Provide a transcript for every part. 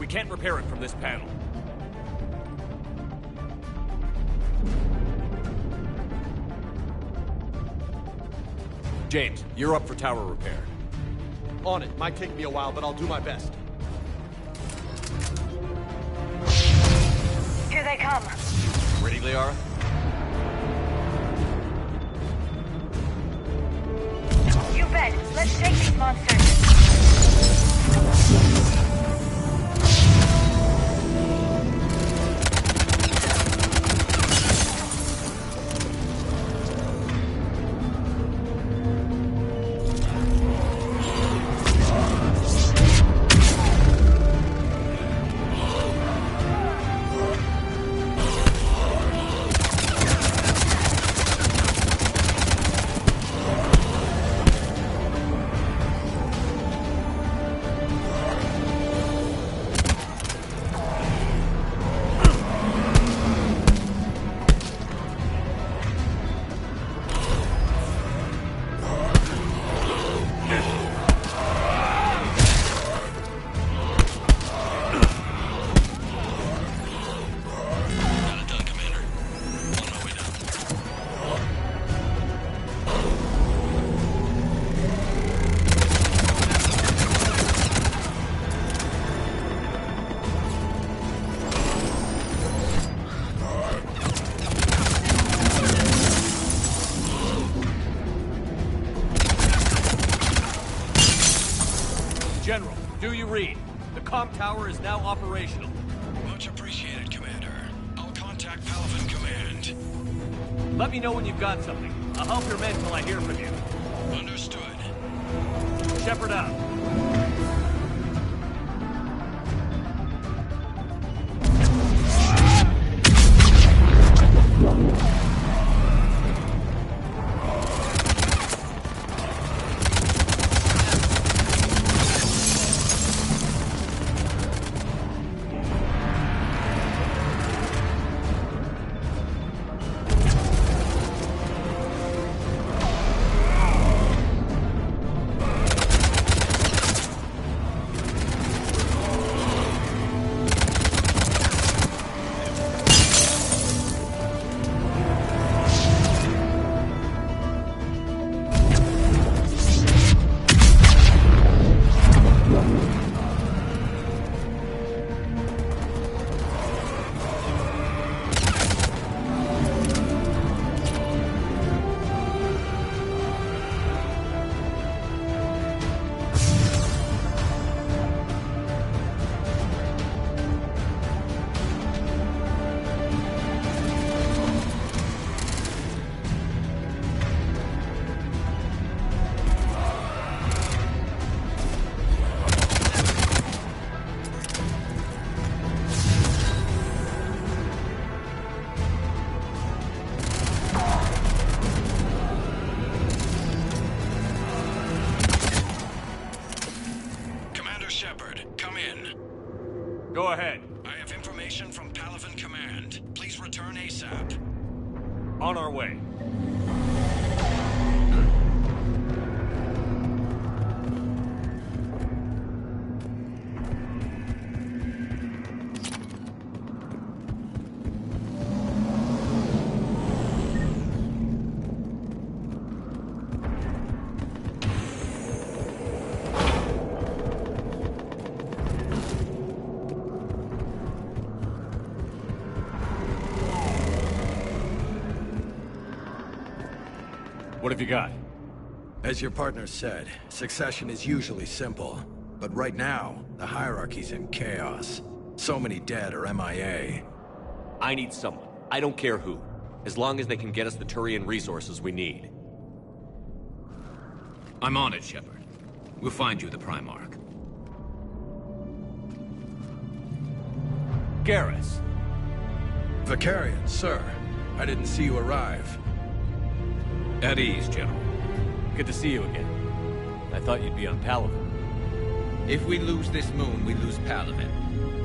can't repair it from this panel. James, you're up for tower repair. On it. Might take me a while, but I'll do my best. Here they come. Ready, Liara? You bet. Let's take these monsters. General, do you read? The comm tower is now operational. Much appreciated, Commander. I'll contact Palaven Command. Let me know when you've got something. I'll help your men till I hear from you. Understood. Shepard out. Go ahead. I have information from Palaven Command. Please return ASAP. On our way. What have you got? As your partner said, succession is usually simple. But right now, the hierarchy's in chaos. So many dead or MIA. I need someone. I don't care who. As long as they can get us the Turian resources we need. I'm on it, Shepard. We'll find you the Primarch. Garrus. Vicarian, sir. I didn't see you arrive. At ease, General. Good to see you again. I thought you'd be on Palaven. If we lose this moon, we lose Palaven.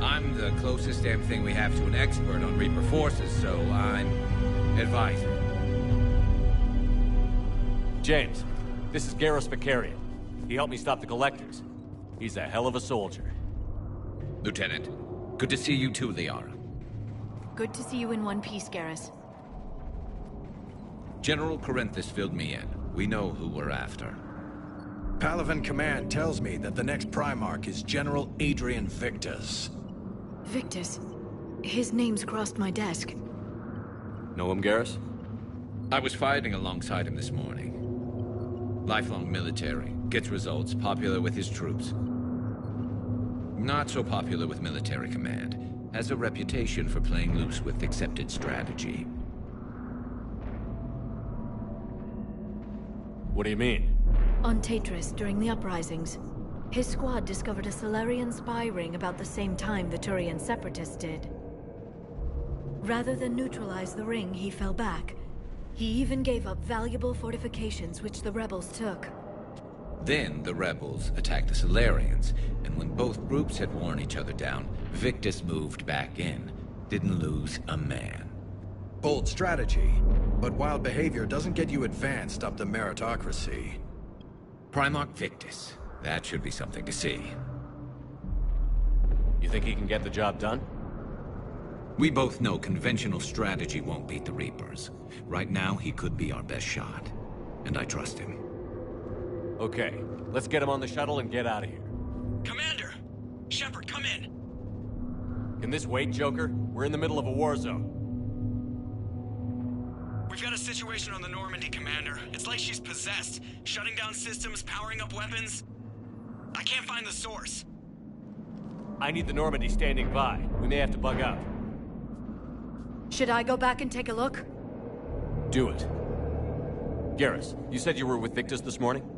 I'm the closest damn thing we have to an expert on Reaper forces, so I'm advising. James, this is Garrus Vicarian. He helped me stop the Collectors. He's a hell of a soldier. Lieutenant, good to see you too, Liara. Good to see you in one piece, Garrus. General Corinthus filled me in. We know who we're after. Palaven Command tells me that the next Primarch is General Adrian Victus. Victus? His name's crossed my desk. Know him, Garrus? I was fighting alongside him this morning. Lifelong military, gets results, popular with his troops. Not so popular with military command. Has a reputation for playing loose with accepted strategy. What do you mean? On Tatris, during the uprisings, his squad discovered a Solarian spy ring about the same time the Turian separatists did. Rather than neutralize the ring, he fell back. He even gave up valuable fortifications which the rebels took. Then the rebels attacked the Solarians, and when both groups had worn each other down, Victus moved back in. Didn't lose a man. Bold strategy, but wild behavior doesn't get you advanced up the meritocracy. Primarch Victus. That should be something to see. You think he can get the job done? We both know conventional strategy won't beat the Reapers. Right now, he could be our best shot. And I trust him. Okay, let's get him on the shuttle and get out of here. Commander! Shepard, come in! Can this wait, Joker? We're in the middle of a war zone. We've got a situation on the Normandy, Commander. It's like she's possessed. Shutting down systems, powering up weapons. I can't find the source. I need the Normandy standing by. We may have to bug out. Should I go back and take a look? Do it. Garrus, you said you were with Victus this morning?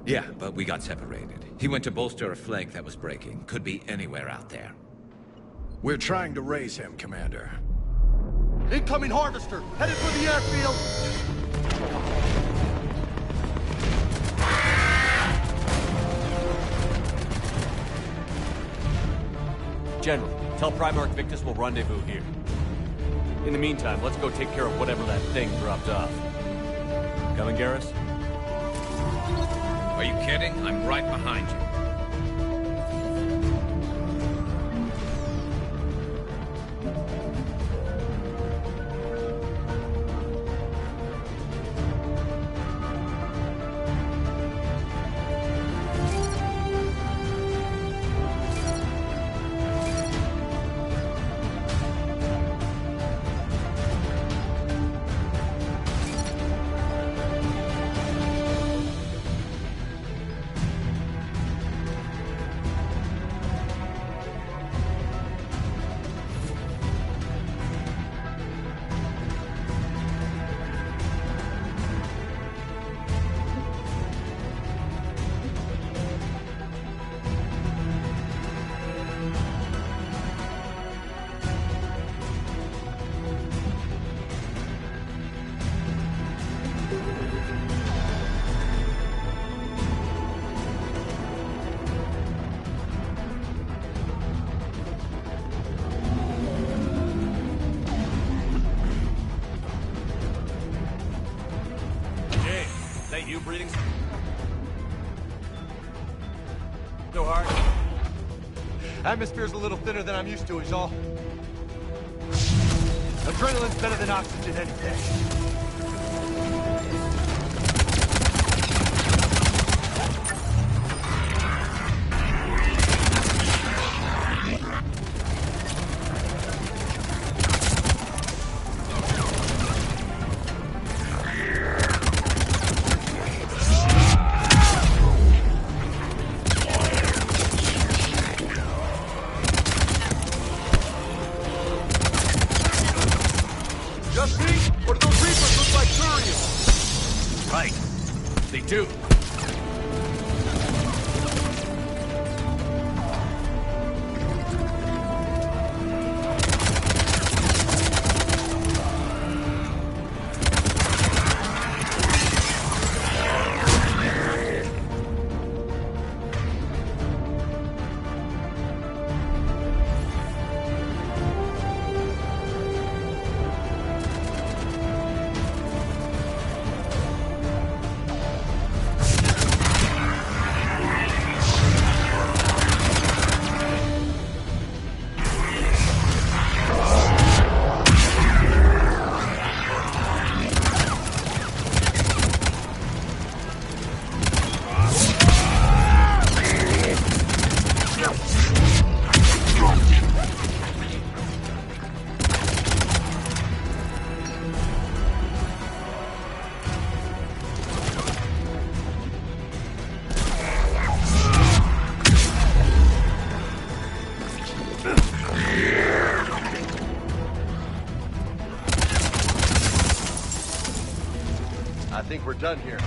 Yeah, but we got separated. He went to bolster a flank that was breaking. Could be anywhere out there. We're trying to raise him, Commander. Incoming Harvester! Headed for the airfield! General, tell Primarch Victus we'll rendezvous here. In the meantime, let's go take care of whatever that thing dropped off. Coming, Garrus? Are you kidding? I'm right behind you. You breathing so hard? Atmosphere's a little thinner than I'm used to, is all. Adrenaline's better than oxygen any day. Just me? Or do those Reapers done here.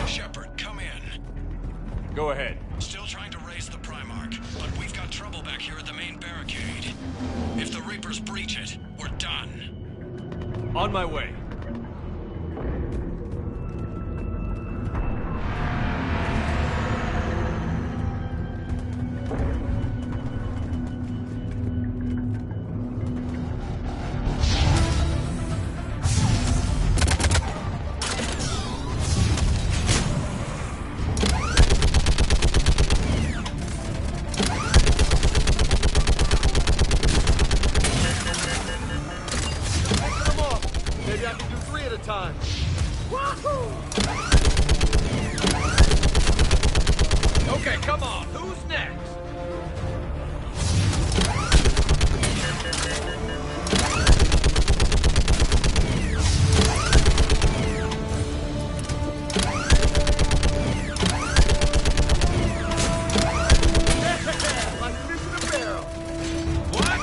Shepard, come in. Go ahead. Still trying to raise the Primarch, but we've got trouble back here at the main barricade. If the Reapers breach it, we're done. On my way. Time. Okay, come on. Who's next? Like fish in a barrel. What?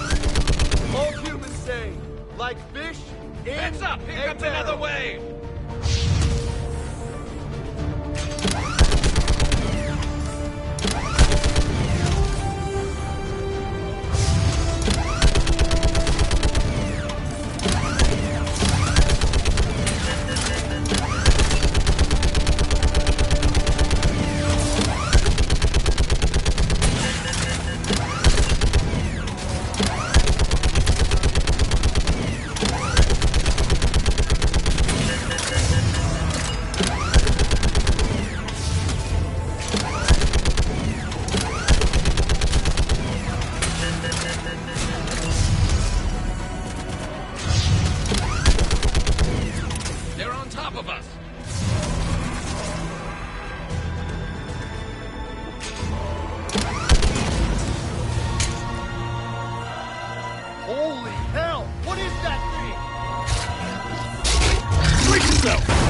Old humans say, like fish in Heads up! Here a comes barrel. another wave! They're on top of us! Holy hell! What is that thing? Brace yourself!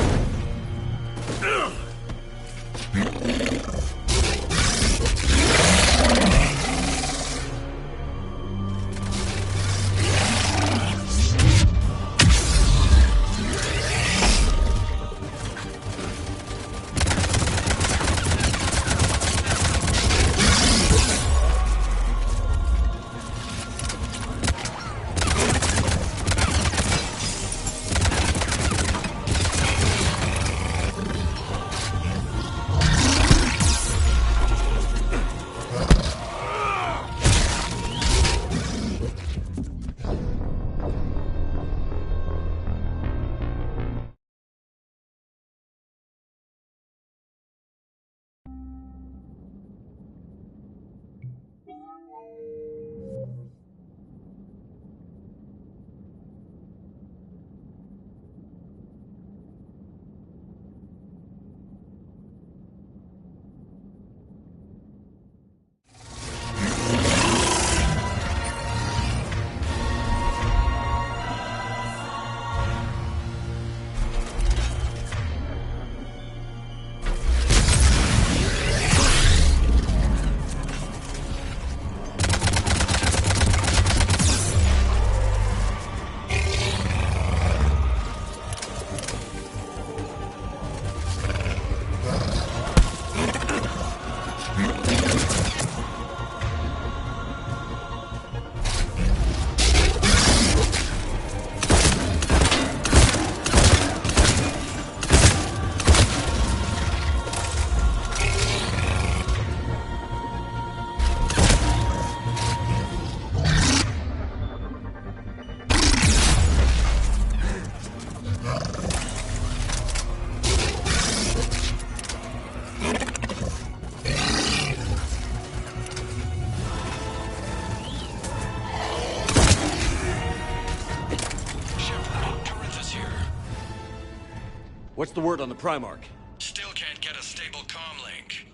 What's the word on the Primarch? Still can't get a stable comm link.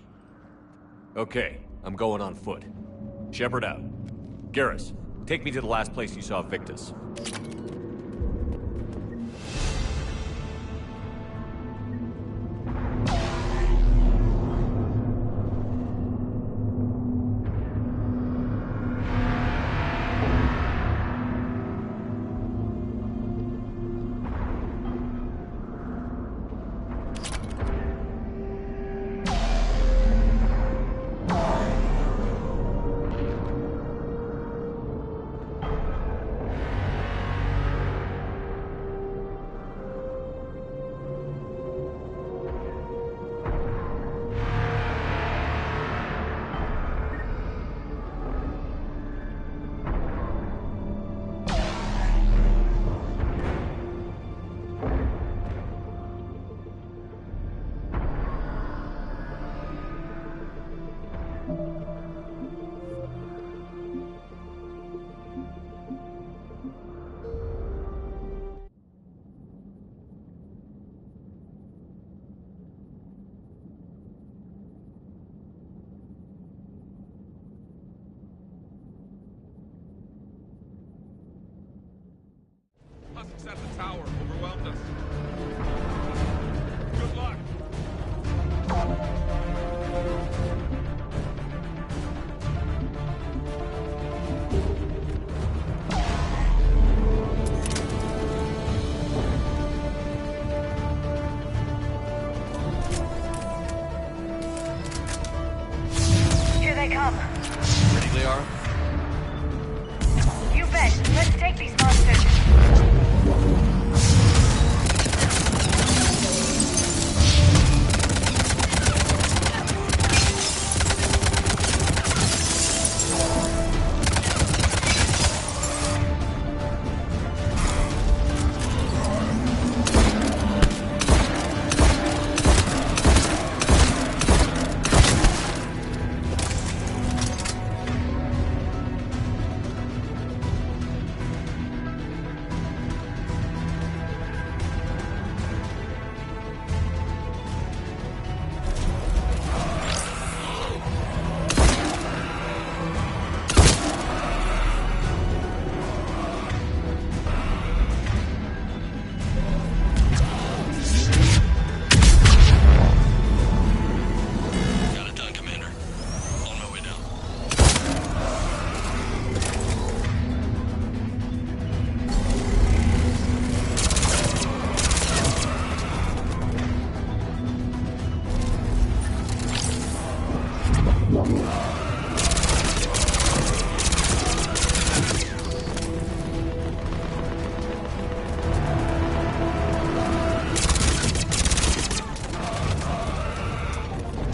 Okay, I'm going on foot. Shepard out. Garrus, take me to the last place you saw Victus.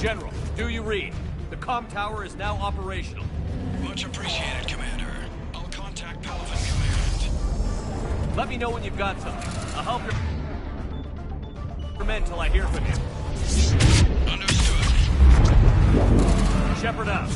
General, do you read? The comm tower is now operational. Much appreciated, Commander. I'll contact Palaven Command. Let me know when you've got something. I'll help your men till I hear from you. Understood. Shepard out.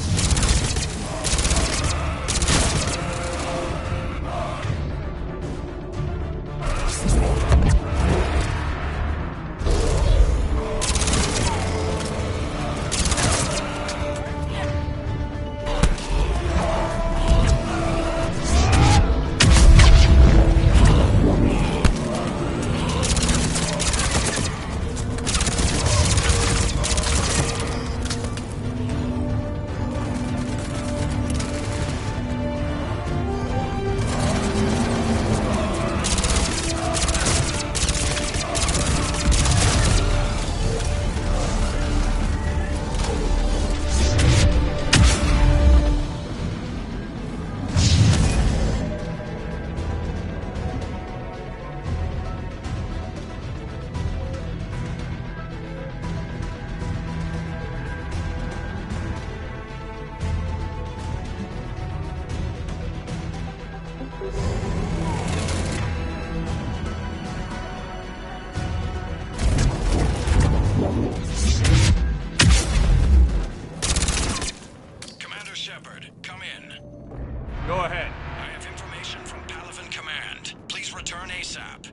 Go ahead. I have information from Palaven Command. Please return ASAP.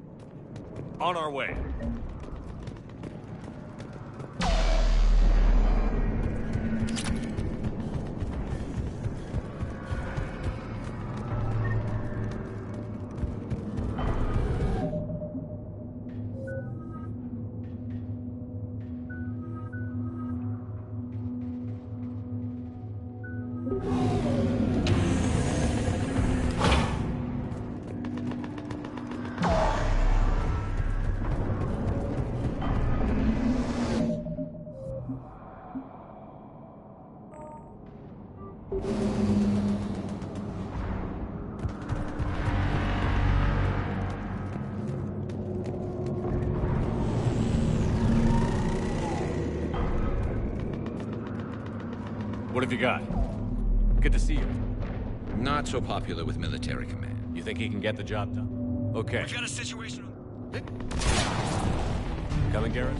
On our way. What have you got? Good to see you. Not so popular with military command. You think he can get the job done? Okay. We've got a situation. Coming, Garrett?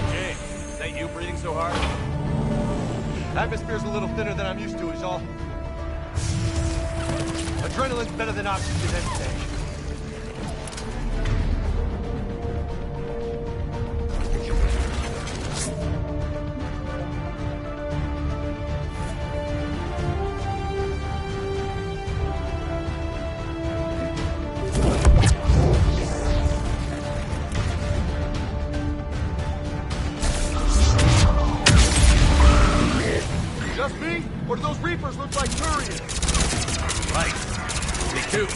Jay, is that you breathing so hard? Atmosphere's a little thinner than I'm used to, is all. Adrenaline's better than oxygen any day. Just me? Or do those Reapers look like Turians? Right. Me too.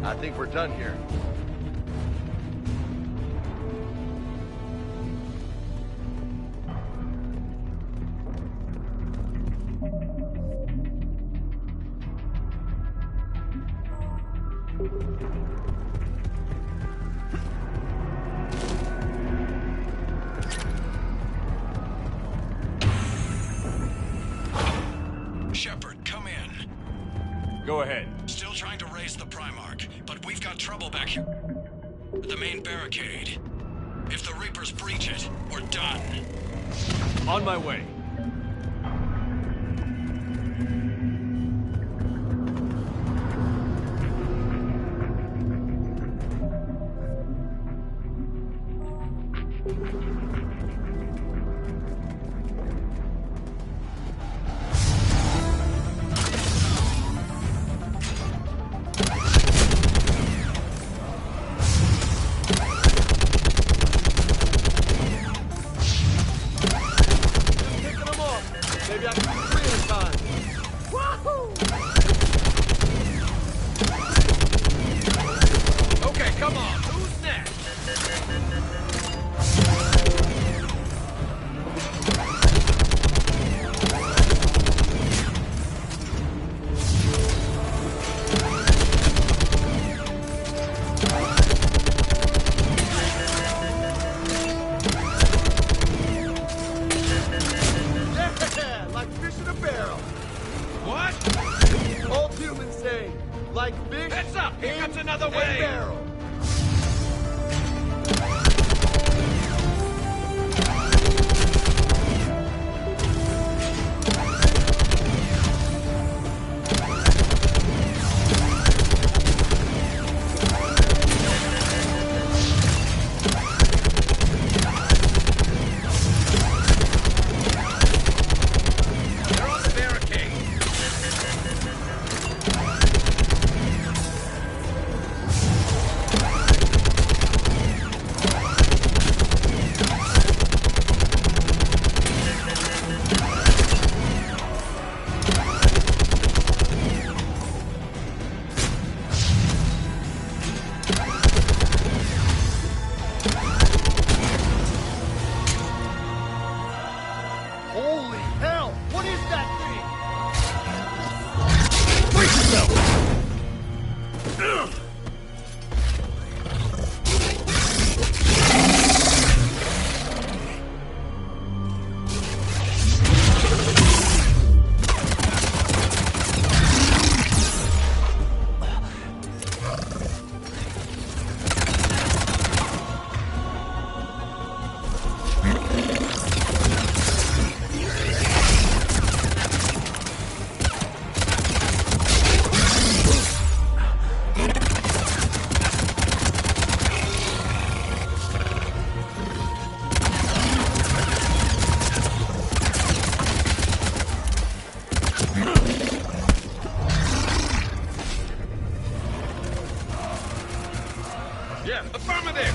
I think we're done here. Shepard, come in. Go ahead. Still trying to raise the Primarch, but we've got trouble back here. The main barricade. If the Reapers breach it, we're done. On my way. Maybe I can do 3 at a time. Wahoo! Okay, come on. Who's next? Yeah, like fish in a barrel. What? Old humans say, like fish Heads up! Here in comes another a wave! barrel. They're on the barricade. Holy hell! What is that thing? Yeah, affirmative!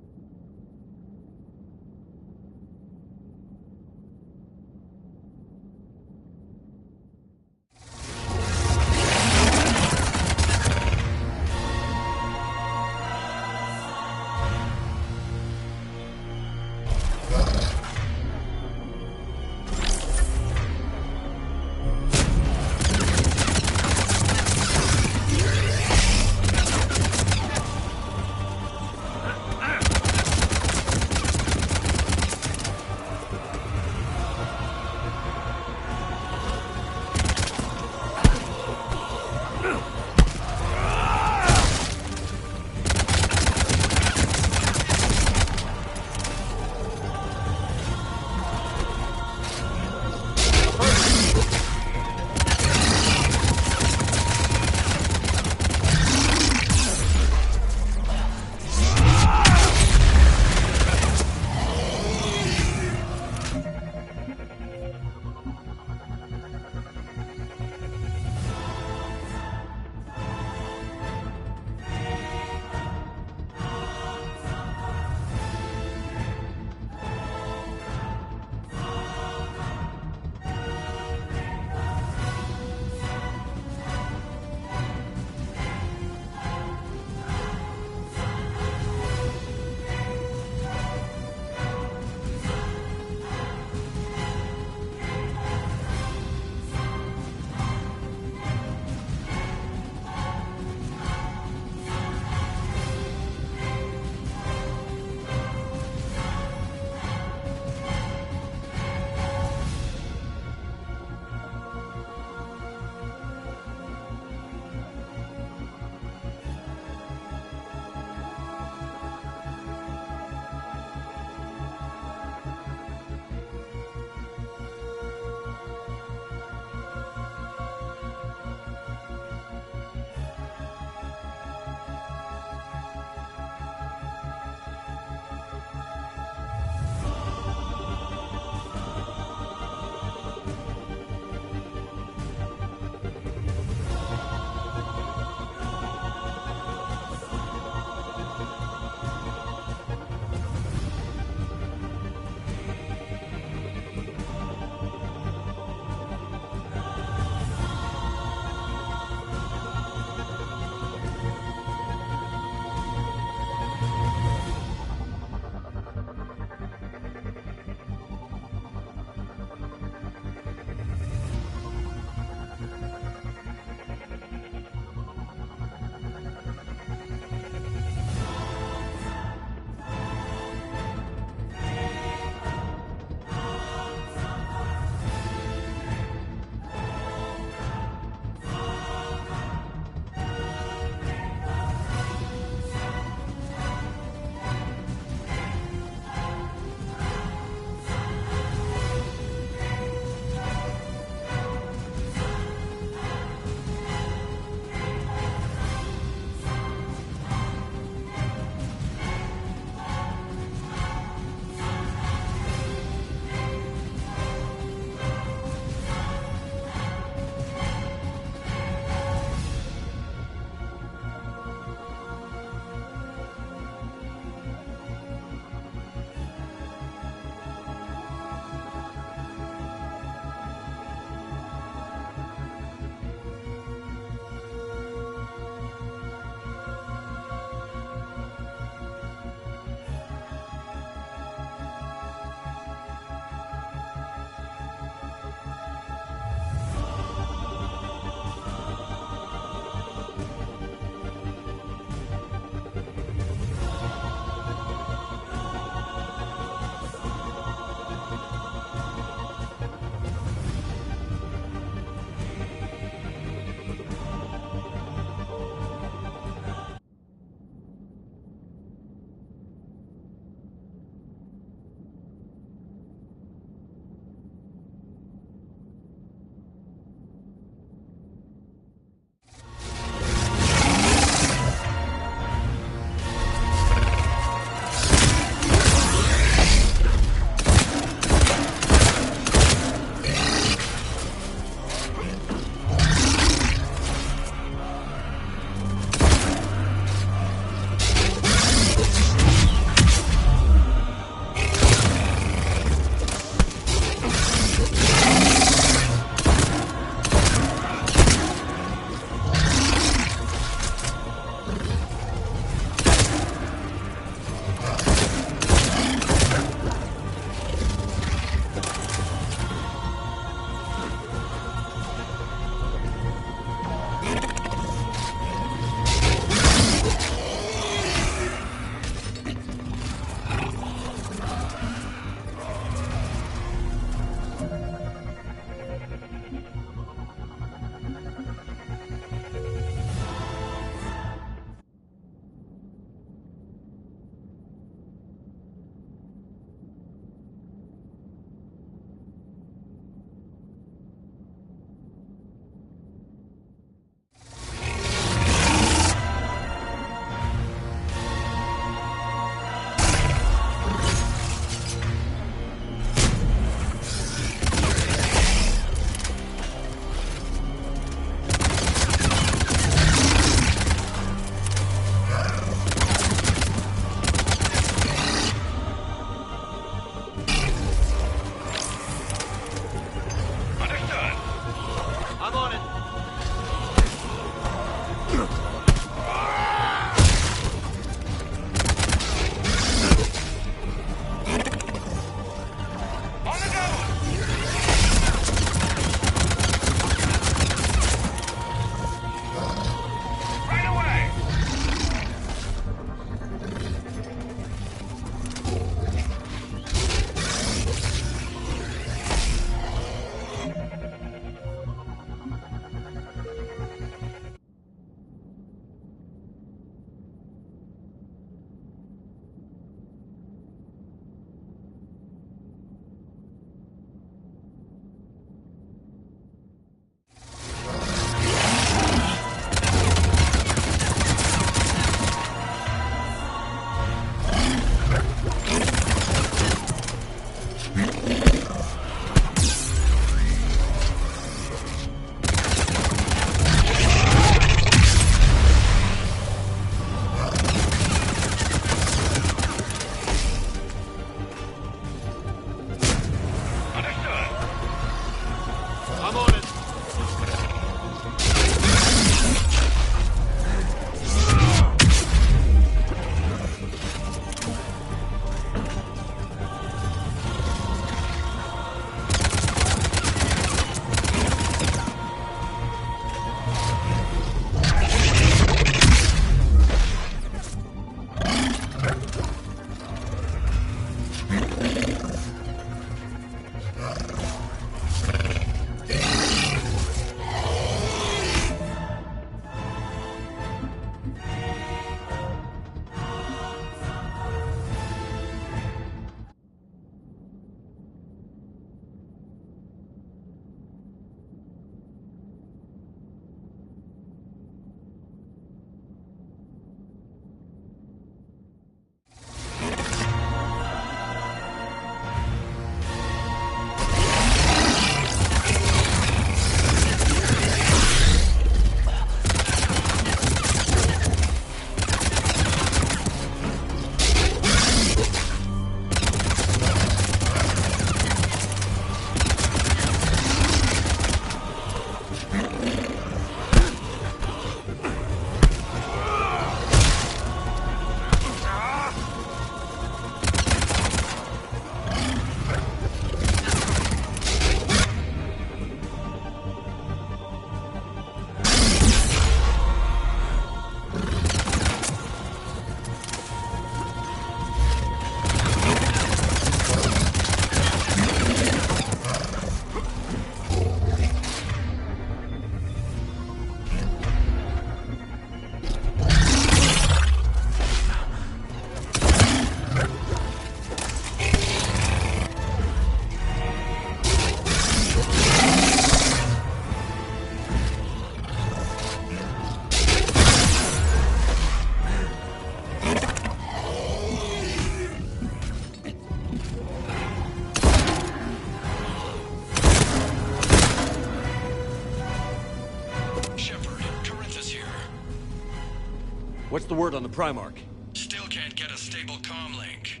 What's the word on the Primarch? Still can't get a stable comm link.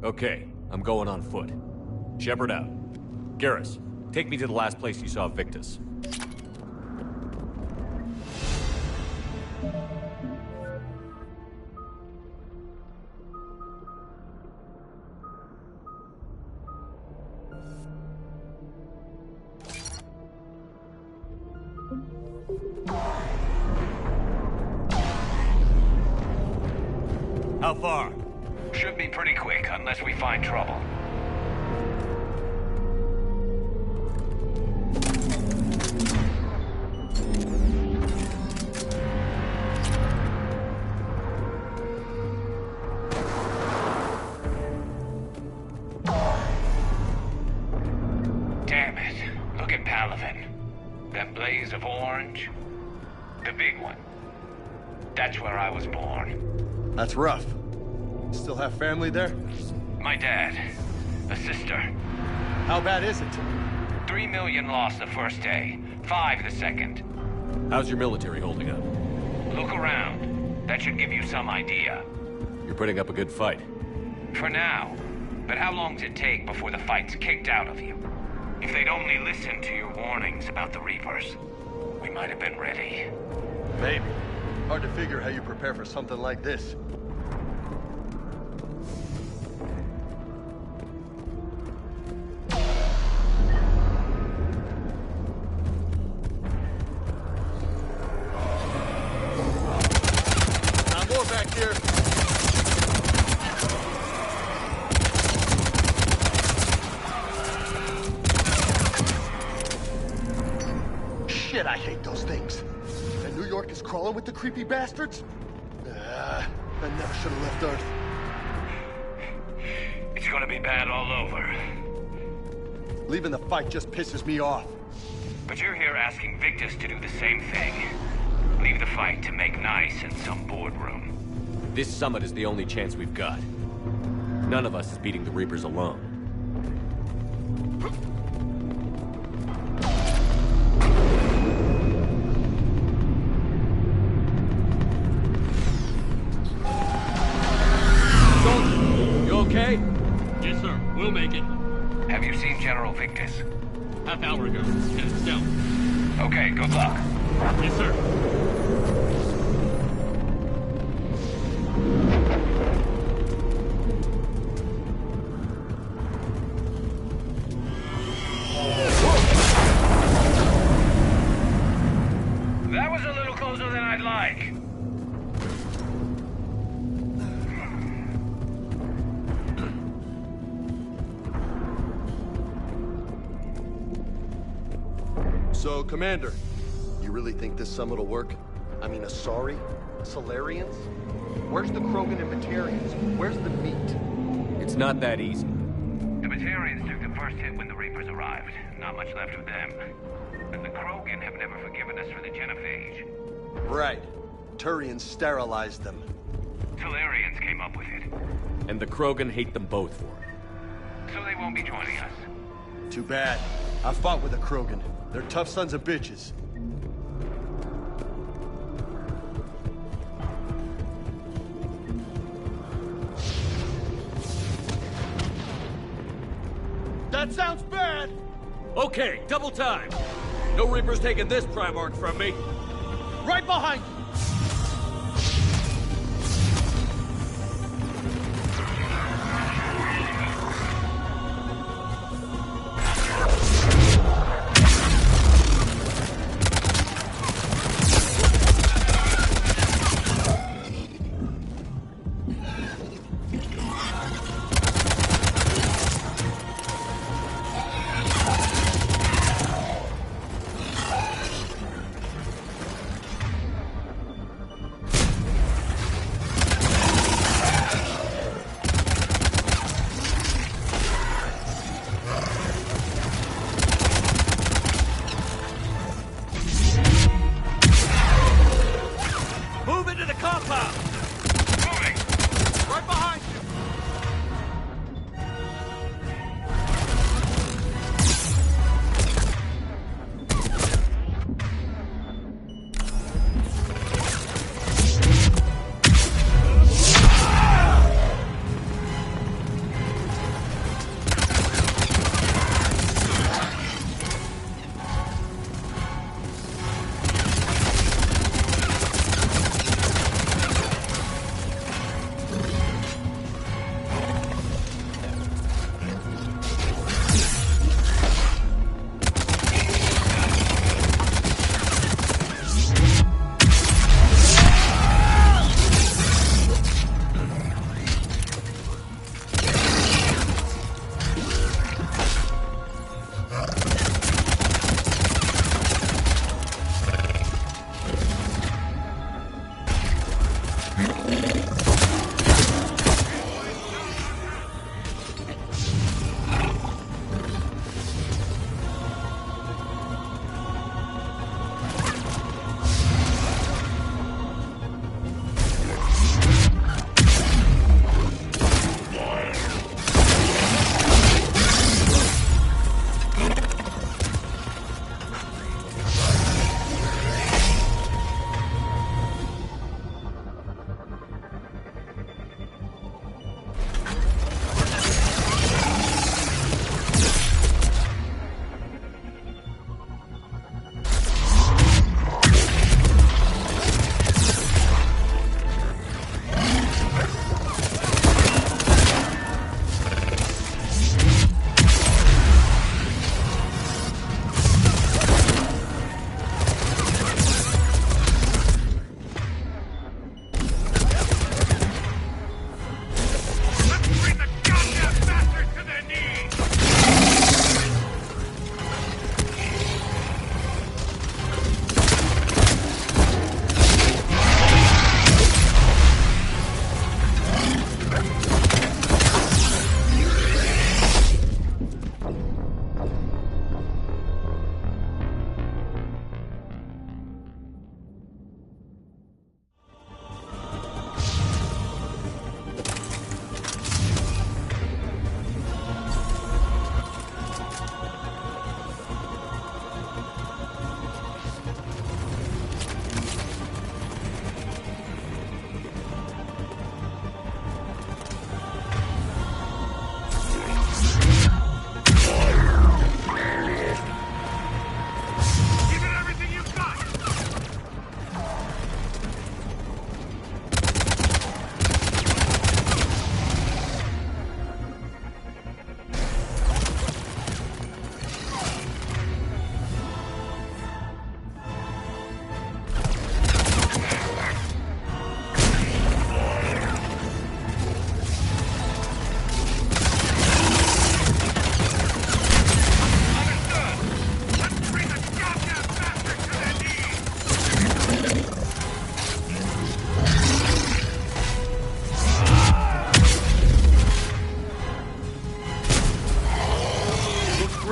Okay, I'm going on foot. Shepard out. Garrus, take me to the last place you saw Victus. How far? Should be pretty quick, unless we find trouble. Damn it. Look at Palaven. That blaze of orange. The big one. That's where I was born. That's rough. Still have family there? My dad. A sister. How bad is it? 3 million lost the first day. 5 the second. How's your military holding up? Look around. That should give you some idea. You're putting up a good fight. For now. But how long does it take before the fight's kicked out of you? If they'd only listened to your warnings about the Reapers, we might have been ready. Maybe. Hard to figure how you prepare for something like this. More back here. Shit, I hate those things. And New York is crawling with the creepy bastards? I never should have left Earth. It's gonna be bad all over. Leaving the fight just pisses me off. But you're here asking Victus to do the same thing. Leave the fight to make nice in some boardroom. This summit is the only chance we've got. None of us is beating the Reapers alone. Soldier, you okay? Yes, sir. We'll make it. Have you seen General Victus? Half hour ago. Headed south. Okay, good luck. Yes, sir. That was a little closer than I'd like. So, Commander, you really think this summit will work? I mean, Asari? Solarians? Where's the Krogan and Batarians? Where's the meat? It's not that easy. The Batarians took the first hit when the Reapers arrived. Not much left of them. And the Krogan have never forgiven us for the Genophage. Right. Turians sterilized them. Solarians came up with it. And the Krogan hate them both for it. So they won't be joining us. Too bad. I fought with the Krogan. They're tough sons of bitches. That sounds bad! Okay, double time. No Reapers taking this Primarch from me. Right behind you!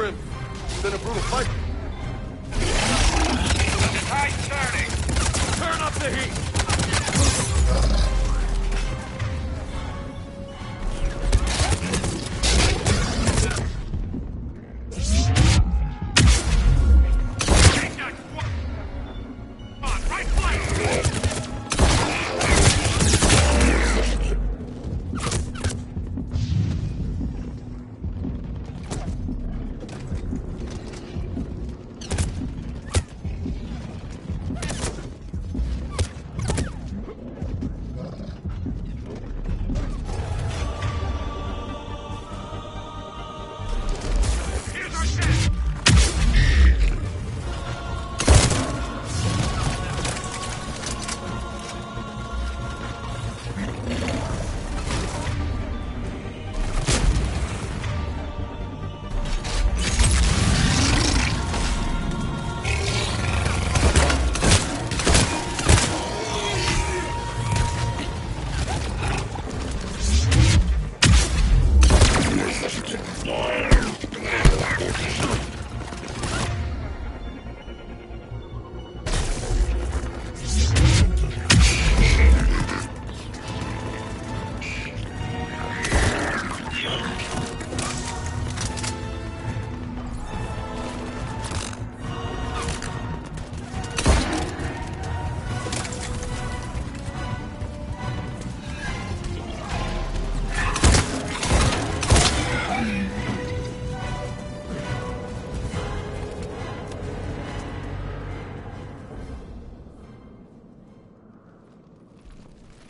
him. It's been a brutal fight. The tide's turning. Turn up the heat!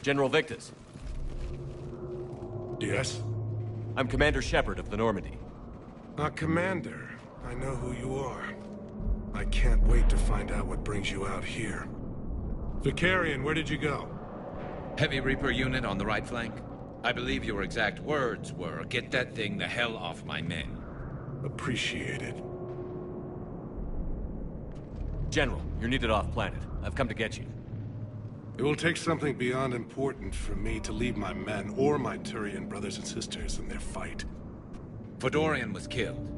General Victus. Yes? I'm Commander Shepard of the Normandy. Commander. I know who you are. I can't wait to find out what brings you out here. Vicarian, where did you go? Heavy Reaper unit on the right flank. I believe your exact words were, "Get that thing the hell off my men." Appreciated. General, you're needed off-planet. I've come to get you. It will take something beyond important for me to leave my men or my Turian brothers and sisters in their fight. Fedorian was killed.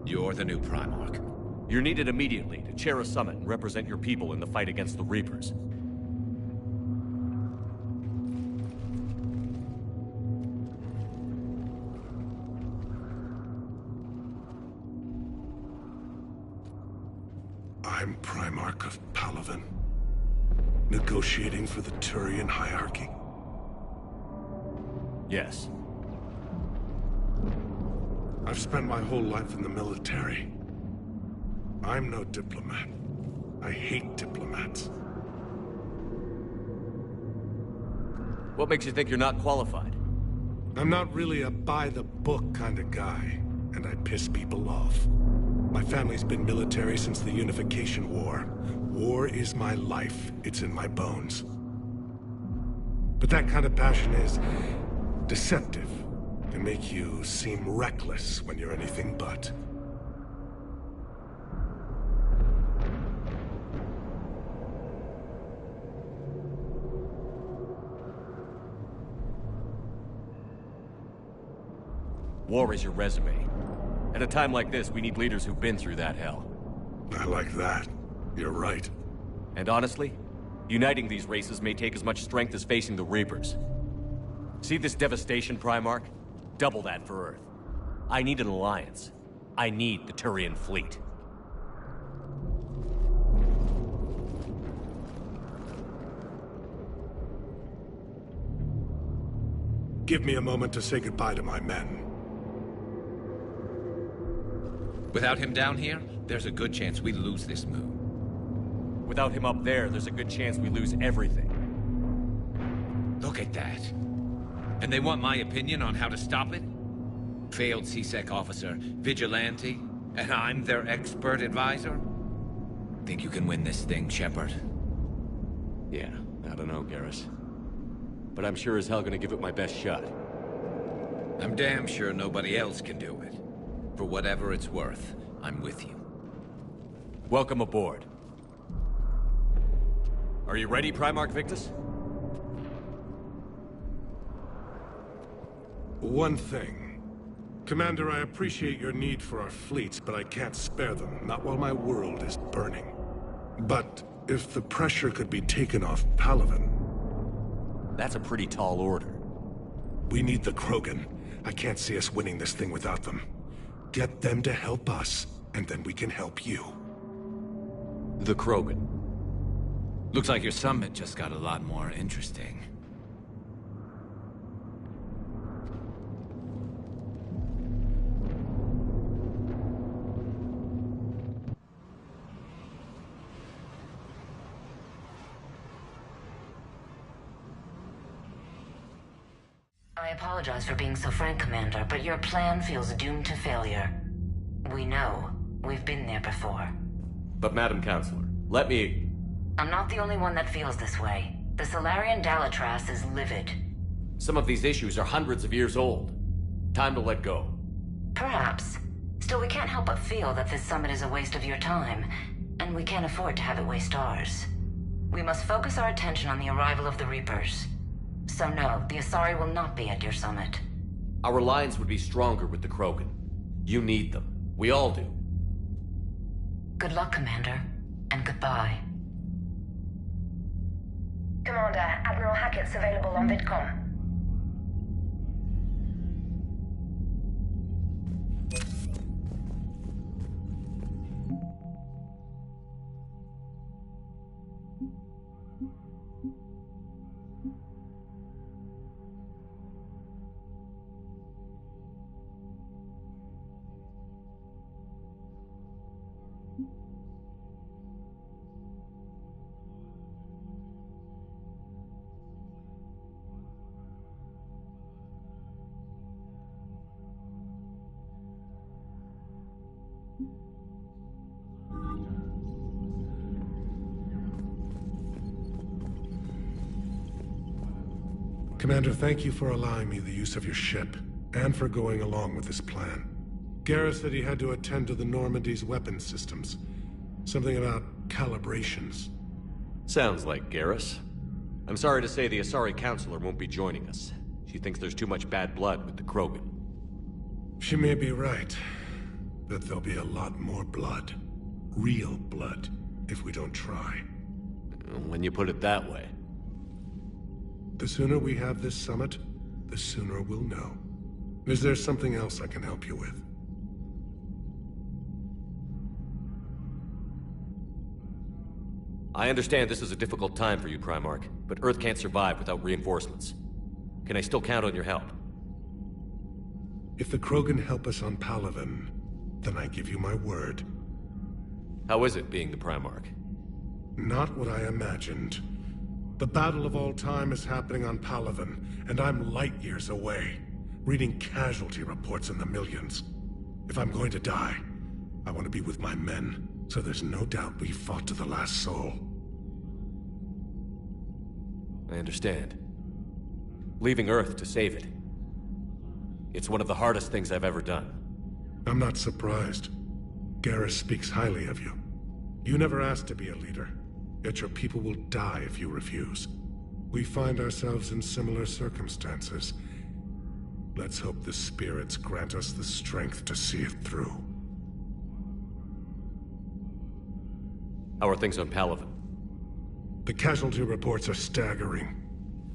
You're the new Primarch. You're needed immediately to chair a summit and represent your people in the fight against the Reapers. I'm Primarch of Palaven. Negotiating for the Turian hierarchy? Yes. I've spent my whole life in the military. I'm no diplomat. I hate diplomats. What makes you think you're not qualified? I'm not really a by-the-book kind of guy, and I piss people off. My family's been military since the Unification War. War is my life. It's in my bones. But that kind of passion is deceptive. Can make you seem reckless when you're anything but. War is your resume. At a time like this, we need leaders who've been through that hell. I like that. You're right. And honestly, uniting these races may take as much strength as facing the Reapers. See this devastation, Primarch? Double that for Earth. I need an alliance. I need the Turian fleet. Give me a moment to say goodbye to my men. Without him down here, there's a good chance we lose this move. Without him up there's a good chance we lose everything. Look at that. And they want my opinion on how to stop it? Failed CSEC officer, vigilante, and I'm their expert advisor? Think you can win this thing, Shepard? Yeah, I don't know, Garrus. But I'm sure as hell gonna give it my best shot. I'm damn sure nobody else can do it. For whatever it's worth, I'm with you. Welcome aboard. Are you ready, Primarch Victus? One thing. Commander, I appreciate your need for our fleets, but I can't spare them, not while my world is burning. But if the pressure could be taken off Palaven... That's a pretty tall order. We need the Krogan. I can't see us winning this thing without them. Get them to help us, and then we can help you. The Krogan. Looks like your summit just got a lot more interesting. I apologize for being so frank, Commander, but your plan feels doomed to failure. We know. We've been there before. But Madam Counselor, let me... I'm not the only one that feels this way. The Solarian Dalitras is livid. Some of these issues are hundreds of years old. Time to let go. Perhaps. Still, we can't help but feel that this summit is a waste of your time, and we can't afford to have it waste ours. We must focus our attention on the arrival of the Reapers. So no, the Asari will not be at your summit. Our alliance would be stronger with the Krogan. You need them. We all do. Good luck, Commander, and goodbye. Commander, Admiral Hackett's available on VidCom. Commander, thank you for allowing me the use of your ship, and for going along with this plan. Garrus said he had to attend to the Normandy's weapon systems. Something about calibrations. Sounds like Garrus. I'm sorry to say the Asari Counselor won't be joining us. She thinks there's too much bad blood with the Krogan. She may be right, but there'll be a lot more blood. Real blood, if we don't try. When you put it that way. The sooner we have this summit, the sooner we'll know. Is there something else I can help you with? I understand this is a difficult time for you, Primarch, but Earth can't survive without reinforcements. Can I still count on your help? If the Krogan help us on Palaven, then I give you my word. How is it being the Primarch? Not what I imagined. The battle of all time is happening on Palaven, and I'm light years away, reading casualty reports in the millions. If I'm going to die, I want to be with my men, so there's no doubt we fought to the last soul. I understand. Leaving Earth to save it. It's one of the hardest things I've ever done. I'm not surprised. Garrus speaks highly of you. You never asked to be a leader, yet your people will die if you refuse. We find ourselves in similar circumstances. Let's hope the spirits grant us the strength to see it through. How are things on Palaven? The casualty reports are staggering.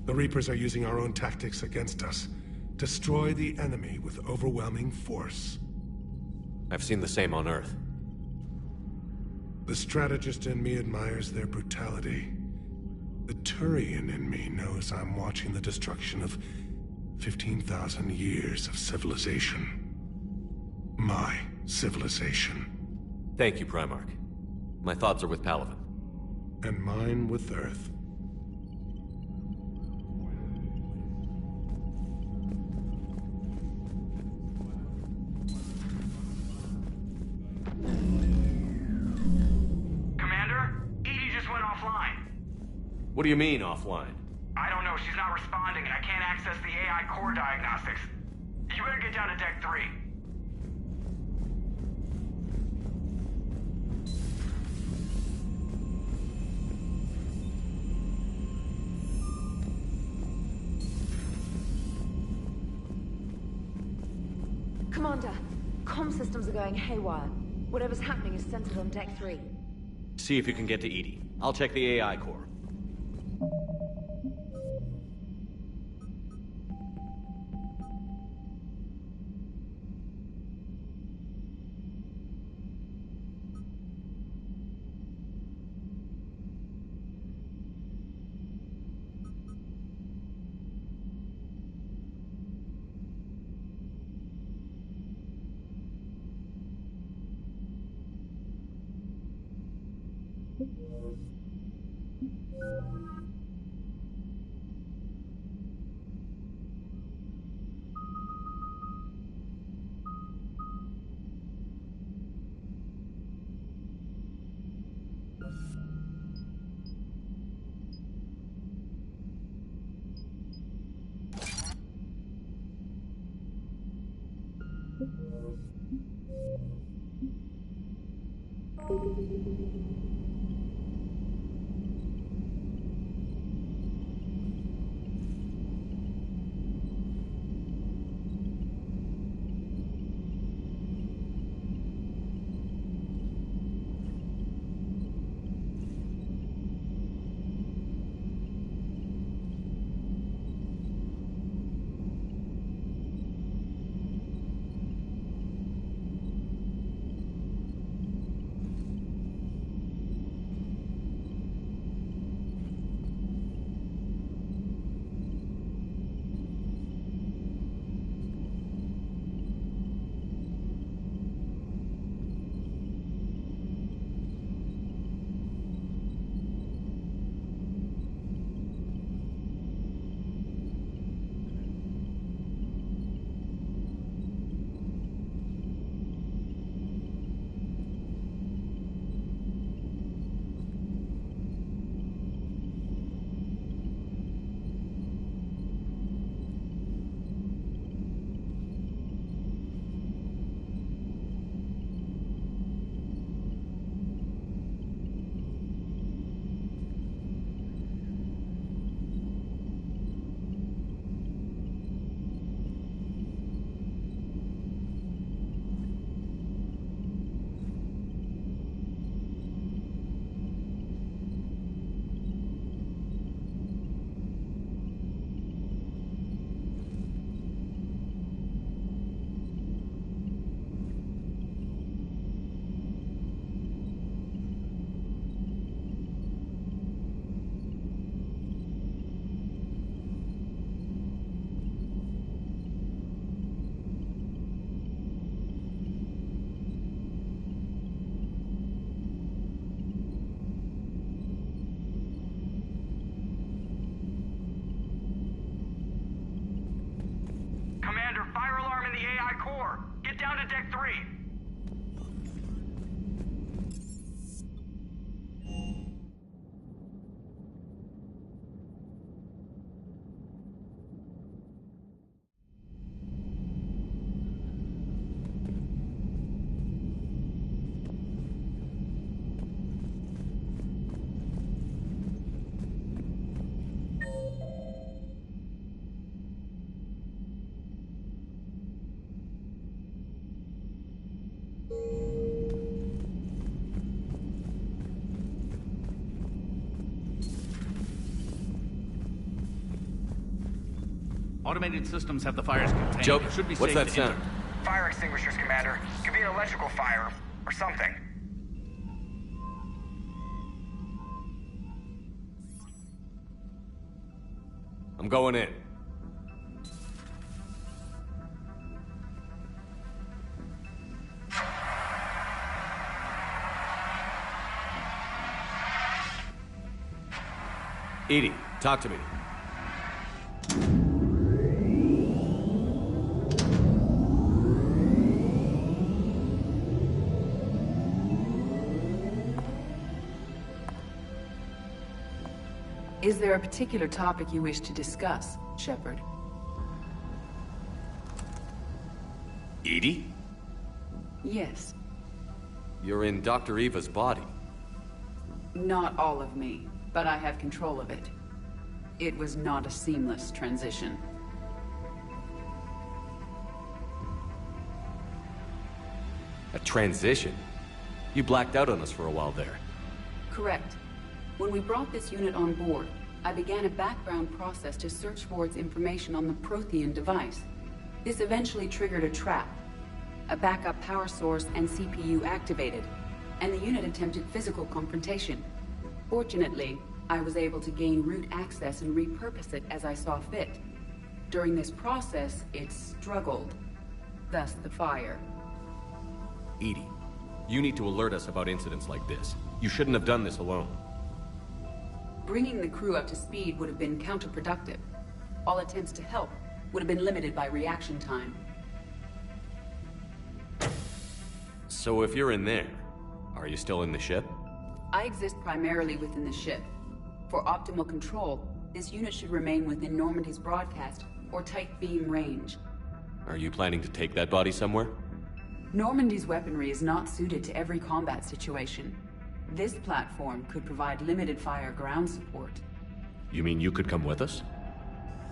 The Reapers are using our own tactics against us. Destroy the enemy with overwhelming force. I've seen the same on Earth. The strategist in me admires their brutality. The Turian in me knows I'm watching the destruction of 15,000 years of civilization. My civilization. Thank you, Primarch. My thoughts are with Palaven. And mine with Earth. What do you mean, offline? I don't know. She's not responding, and I can't access the AI core diagnostics. You better get down to Deck 3. Commander, comm systems are going haywire. Whatever's happening is centered on Deck 3. See if you can get to Edie. I'll check the AI core. Get down to Deck 3. Automated systems have the fires contained. Joe, should be what's safe that to sound? enter. Fire extinguishers, Commander. Could be an electrical fire or something. I'm going in. Edie, talk to me. Is there a particular topic you wish to discuss, Shepard? Edie? Yes. You're in Dr. Eva's body. Not all of me, but I have control of it. It was not a seamless transition. A transition? You blacked out on us for a while there. Correct. When we brought this unit on board, I began a background process to search for its information on the Prothean device. This eventually triggered a trap. A backup power source and CPU activated, and the unit attempted physical confrontation. Fortunately, I was able to gain root access and repurpose it as I saw fit. During this process, it struggled. Thus the fire. EDI, you need to alert us about incidents like this. You shouldn't have done this alone. Bringing the crew up to speed would have been counterproductive. All attempts to help would have been limited by reaction time. So if you're in there, are you still in the ship? I exist primarily within the ship. For optimal control, this unit should remain within Normandy's broadcast or tight beam range. Are you planning to take that body somewhere? Normandy's weaponry is not suited to every combat situation. This platform could provide limited fire ground support. You mean you could come with us?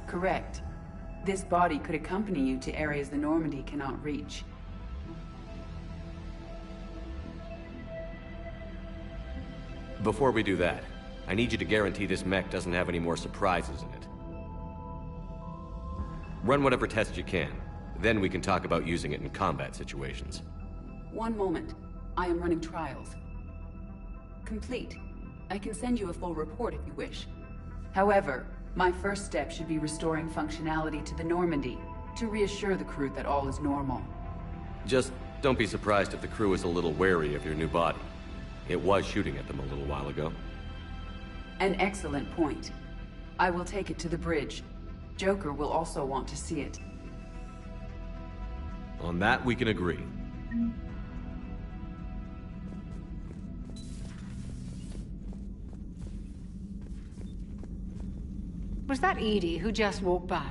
Correct. This body could accompany you to areas the Normandy cannot reach. Before we do that, I need you to guarantee this mech doesn't have any more surprises in it. Run whatever tests you can. Then we can talk about using it in combat situations. One moment. I am running trials. Complete. I can send you a full report if you wish. However, my first step should be restoring functionality to the Normandy, to reassure the crew that all is normal. Just don't be surprised if the crew is a little wary of your new body. It was shooting at them a little while ago. An excellent point. I will take it to the bridge. Joker will also want to see it. On that, we can agree. Was that Edie who just walked by?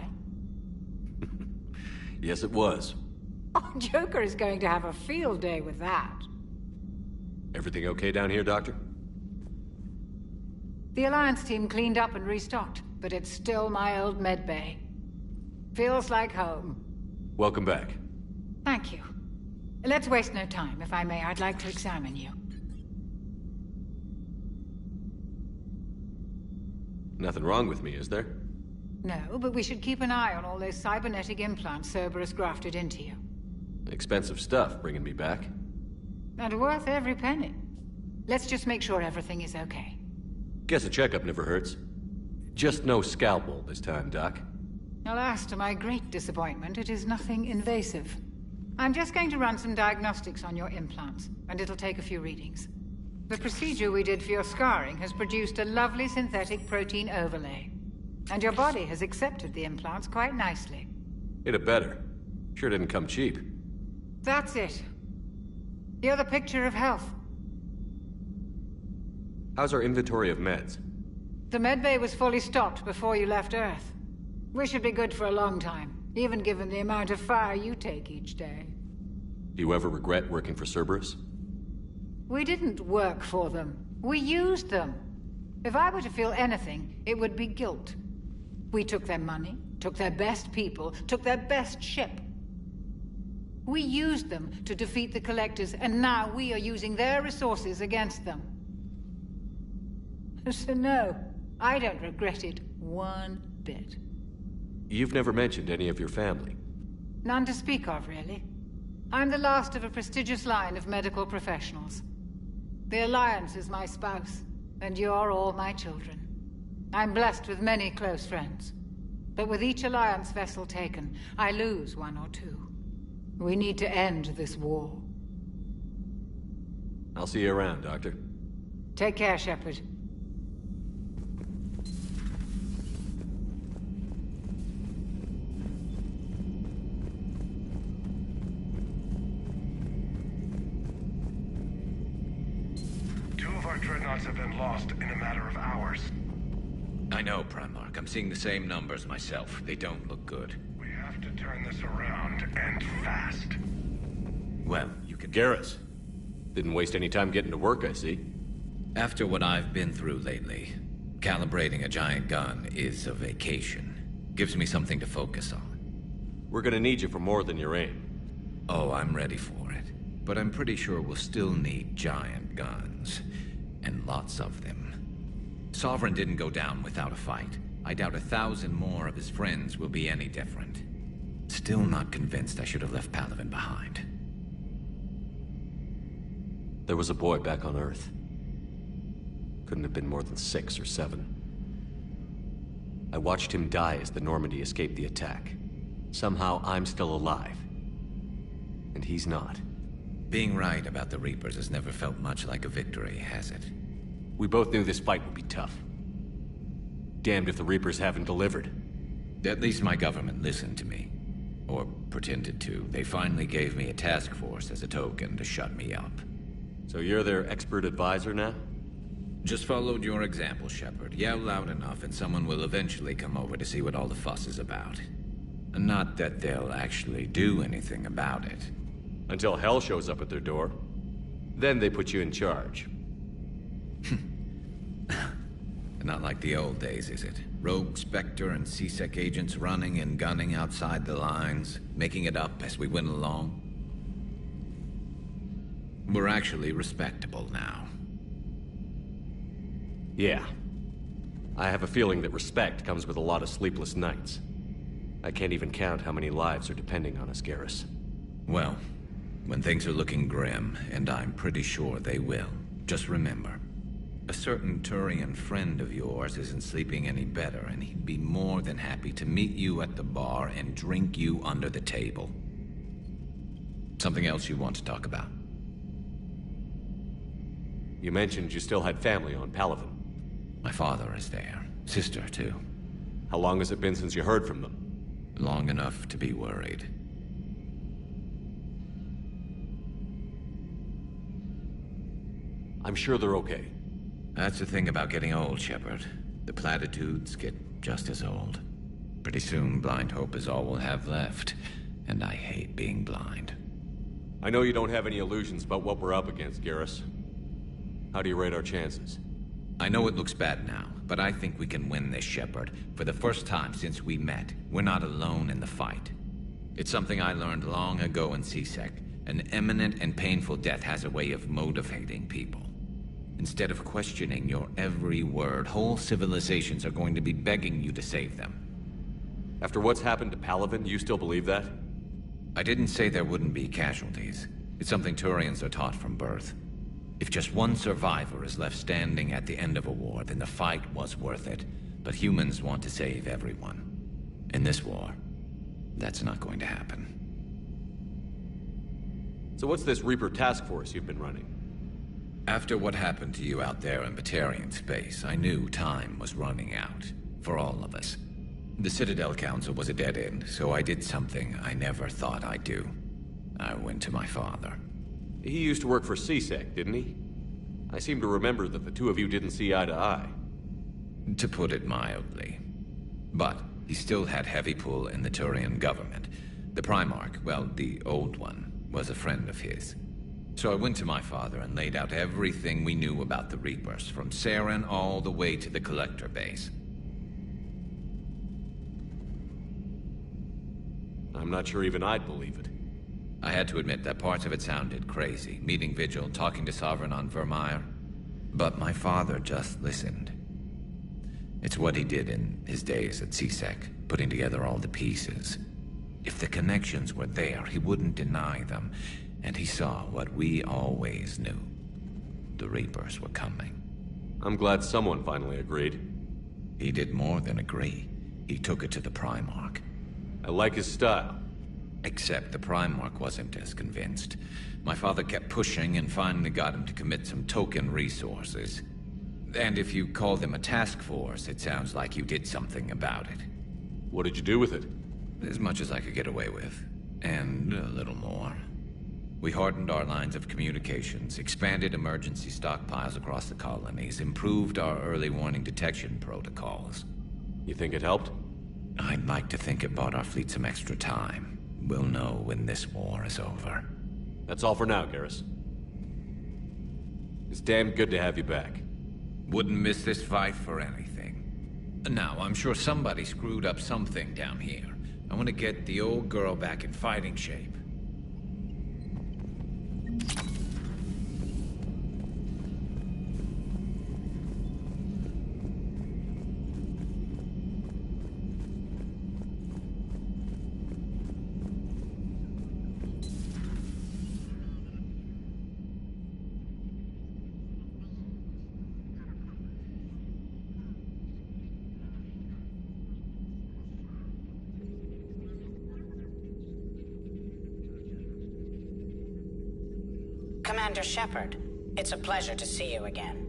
Yes, it was. Oh, Joker is going to have a field day with that. Everything okay down here, Doctor? The Alliance team cleaned up and restocked, but it's still my old med bay. Feels like home. Welcome back. Thank you. Let's waste no time. If I may, I'd like to examine you. Nothing wrong with me, is there? No, but we should keep an eye on all those cybernetic implants Cerberus grafted into you. Expensive stuff bringing me back. And worth every penny. Let's just make sure everything is okay. Guess a checkup never hurts. Just no scalpel this time, Doc. Alas, to my great disappointment, it is nothing invasive. I'm just going to run some diagnostics on your implants, and it'll take a few readings. The procedure we did for your scarring has produced a lovely synthetic protein overlay. And your body has accepted the implants quite nicely. It had better. Sure didn't come cheap. That's it. You're the picture of health. How's our inventory of meds? The medbay was fully stocked before you left Earth. We should be good for a long time, even given the amount of fire you take each day. Do you ever regret working for Cerberus? We didn't work for them. We used them. If I were to feel anything, it would be guilt. We took their money, took their best people, took their best ship. We used them to defeat the Collectors, and now we are using their resources against them. So no, I don't regret it one bit. You've never mentioned any of your family. None to speak of, really. I'm the last of a prestigious line of medical professionals. The Alliance is my spouse, and you're all my children. I'm blessed with many close friends. But with each Alliance vessel taken, I lose one or two. We need to end this war. I'll see you around, Doctor. Take care, Shepard. Our dreadnoughts have been lost in a matter of hours. I know, Primarch. I'm seeing the same numbers myself. They don't look good. We have to turn this around, and fast. Well, you can... Garrus. Didn't waste any time getting to work, I see. After what I've been through lately, calibrating a giant gun is a vacation. Gives me something to focus on. We're gonna need you for more than your aim. Oh, I'm ready for it. but I'm pretty sure we'll still need giant guns. And lots of them. Sovereign didn't go down without a fight. I doubt 1,000 more of his friends will be any different. Still not convinced I should have left Palaven behind. There was a boy back on Earth. Couldn't have been more than 6 or 7. I watched him die as the Normandy escaped the attack. Somehow I'm still alive. And he's not. Being right about the Reapers has never felt much like a victory, has it? We both knew this fight would be tough. Damned if the Reapers haven't delivered. At least my government listened to me. Or pretended to. They finally gave me a task force as a token to shut me up. So you're their expert advisor now? Just followed your example, Shepard. Yell loud enough and someone will eventually come over to see what all the fuss is about. Not that they'll actually do anything about it. Until hell shows up at their door. Then they put you in charge. Not like the old days, is it? Rogue Spectre and C-Sec agents running and gunning outside the lines, making it up as we went along. We're actually respectable now. Yeah. I have a feeling that respect comes with a lot of sleepless nights. I can't even count how many lives are depending on us, Garrus. Well, when things are looking grim, and I'm pretty sure they will, just remember, a certain Turian friend of yours isn't sleeping any better, and he'd be more than happy to meet you at the bar and drink you under the table. Something else you want to talk about? You mentioned you still had family on Palaven. My father is there. Sister, too. How long has it been since you heard from them? Long enough to be worried. I'm sure they're okay. That's the thing about getting old, Shepard. The platitudes get just as old. Pretty soon, blind hope is all we'll have left. And I hate being blind. I know you don't have any illusions about what we're up against, Garrus. How do you rate our chances? I know it looks bad now, but I think we can win this, Shepard. For the first time since we met, we're not alone in the fight. It's something I learned long ago in C-Sec. An imminent and painful death has a way of motivating people. Instead of questioning your every word, whole civilizations are going to be begging you to save them. After what's happened to Palaven, you still believe that? I didn't say there wouldn't be casualties. It's something Turians are taught from birth. If just one survivor is left standing at the end of a war, then the fight was worth it. But humans want to save everyone. In this war, that's not going to happen. So what's this Reaper task force you've been running? After what happened to you out there in Batarian space, I knew time was running out. For all of us. The Citadel Council was a dead end, so I did something I never thought I'd do. I went to my father. He used to work for C-Sec, didn't he? I seem to remember that the two of you didn't see eye to eye. To put it mildly. But he still had heavy pull in the Turian government. The Primarch, well, the old one, was a friend of his. So I went to my father and laid out everything we knew about the Reapers, from Saren all the way to the Collector base. I'm not sure even I'd believe it. I had to admit that parts of it sounded crazy, meeting Vigil, talking to Sovereign on Vermeer. But my father just listened. It's what he did in his days at C-Sec, putting together all the pieces. If the connections were there, he wouldn't deny them. And he saw what we always knew. The Reapers were coming. I'm glad someone finally agreed. He did more than agree. He took it to the Primarch. I like his style. Except the Primarch wasn't as convinced. My father kept pushing and finally got him to commit some token resources. And if you call them a task force, it sounds like you did something about it. What did you do with it? As much as I could get away with. And a little more. We hardened our lines of communications, expanded emergency stockpiles across the colonies, improved our early warning detection protocols. You think it helped? I'd like to think it bought our fleet some extra time. We'll know when this war is over. That's all for now, Garrus. It's damn good to have you back. Wouldn't miss this fight for anything. Now, I'm sure somebody screwed up something down here. I want to get the old girl back in fighting shape. Commander Shepard, it's a pleasure to see you again.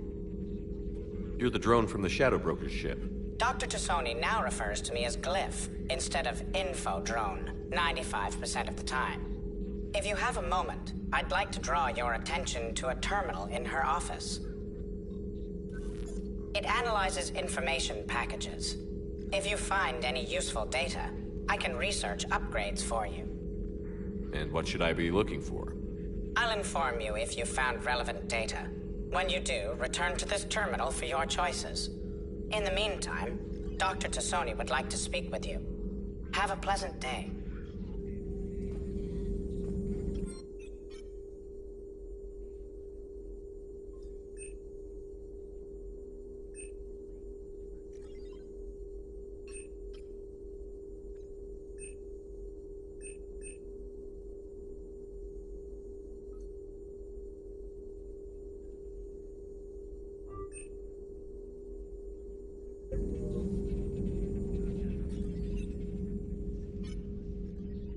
You're the drone from the Shadow Broker's ship. Dr. Tassoni now refers to me as Glyph instead of Info Drone, 95% of the time. If you have a moment, I'd like to draw your attention to a terminal in her office. It analyzes information packages. If you find any useful data, I can research upgrades for you. And what should I be looking for? I'll inform you if you found relevant data. When you do, return to this terminal for your choices. In the meantime, Dr. Tassoni would like to speak with you. Have a pleasant day.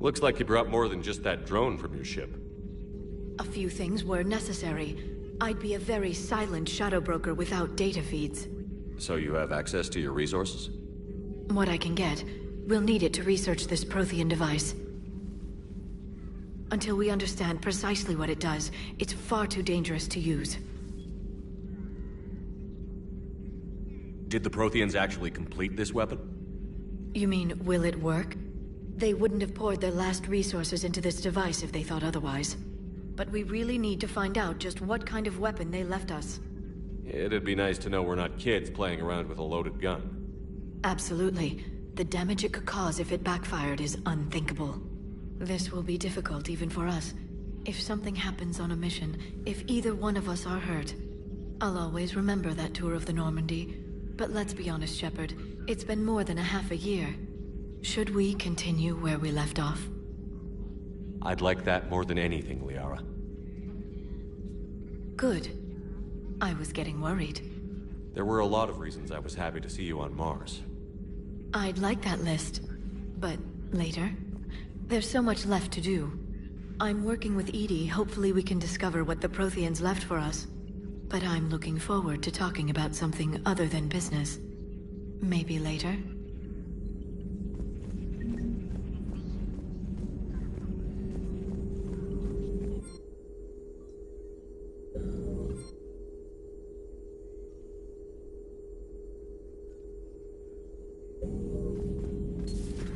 Looks like you brought more than just that drone from your ship. A few things were necessary. I'd be a very silent shadow broker without data feeds. So you have access to your resources? What I can get. We'll need it to research this Prothean device. Until we understand precisely what it does, it's far too dangerous to use. Did the Protheans actually complete this weapon? You mean, will it work? They wouldn't have poured their last resources into this device if they thought otherwise. But we really need to find out just what kind of weapon they left us. It'd be nice to know we're not kids playing around with a loaded gun. Absolutely. The damage it could cause if it backfired is unthinkable. This will be difficult even for us. If something happens on a mission, if either one of us are hurt, I'll always remember that tour of the Normandy. But let's be honest, Shepard. It's been more than a half a year. Should we continue where we left off? I'd like that more than anything, Liara. Good. I was getting worried. There were a lot of reasons I was happy to see you on Mars. I'd like that list. But later? There's so much left to do. I'm working with Edie. Hopefully we can discover what the Protheans left for us. But I'm looking forward to talking about something other than business. Maybe later?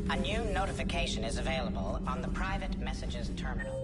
A new notification is available on the private messages terminal.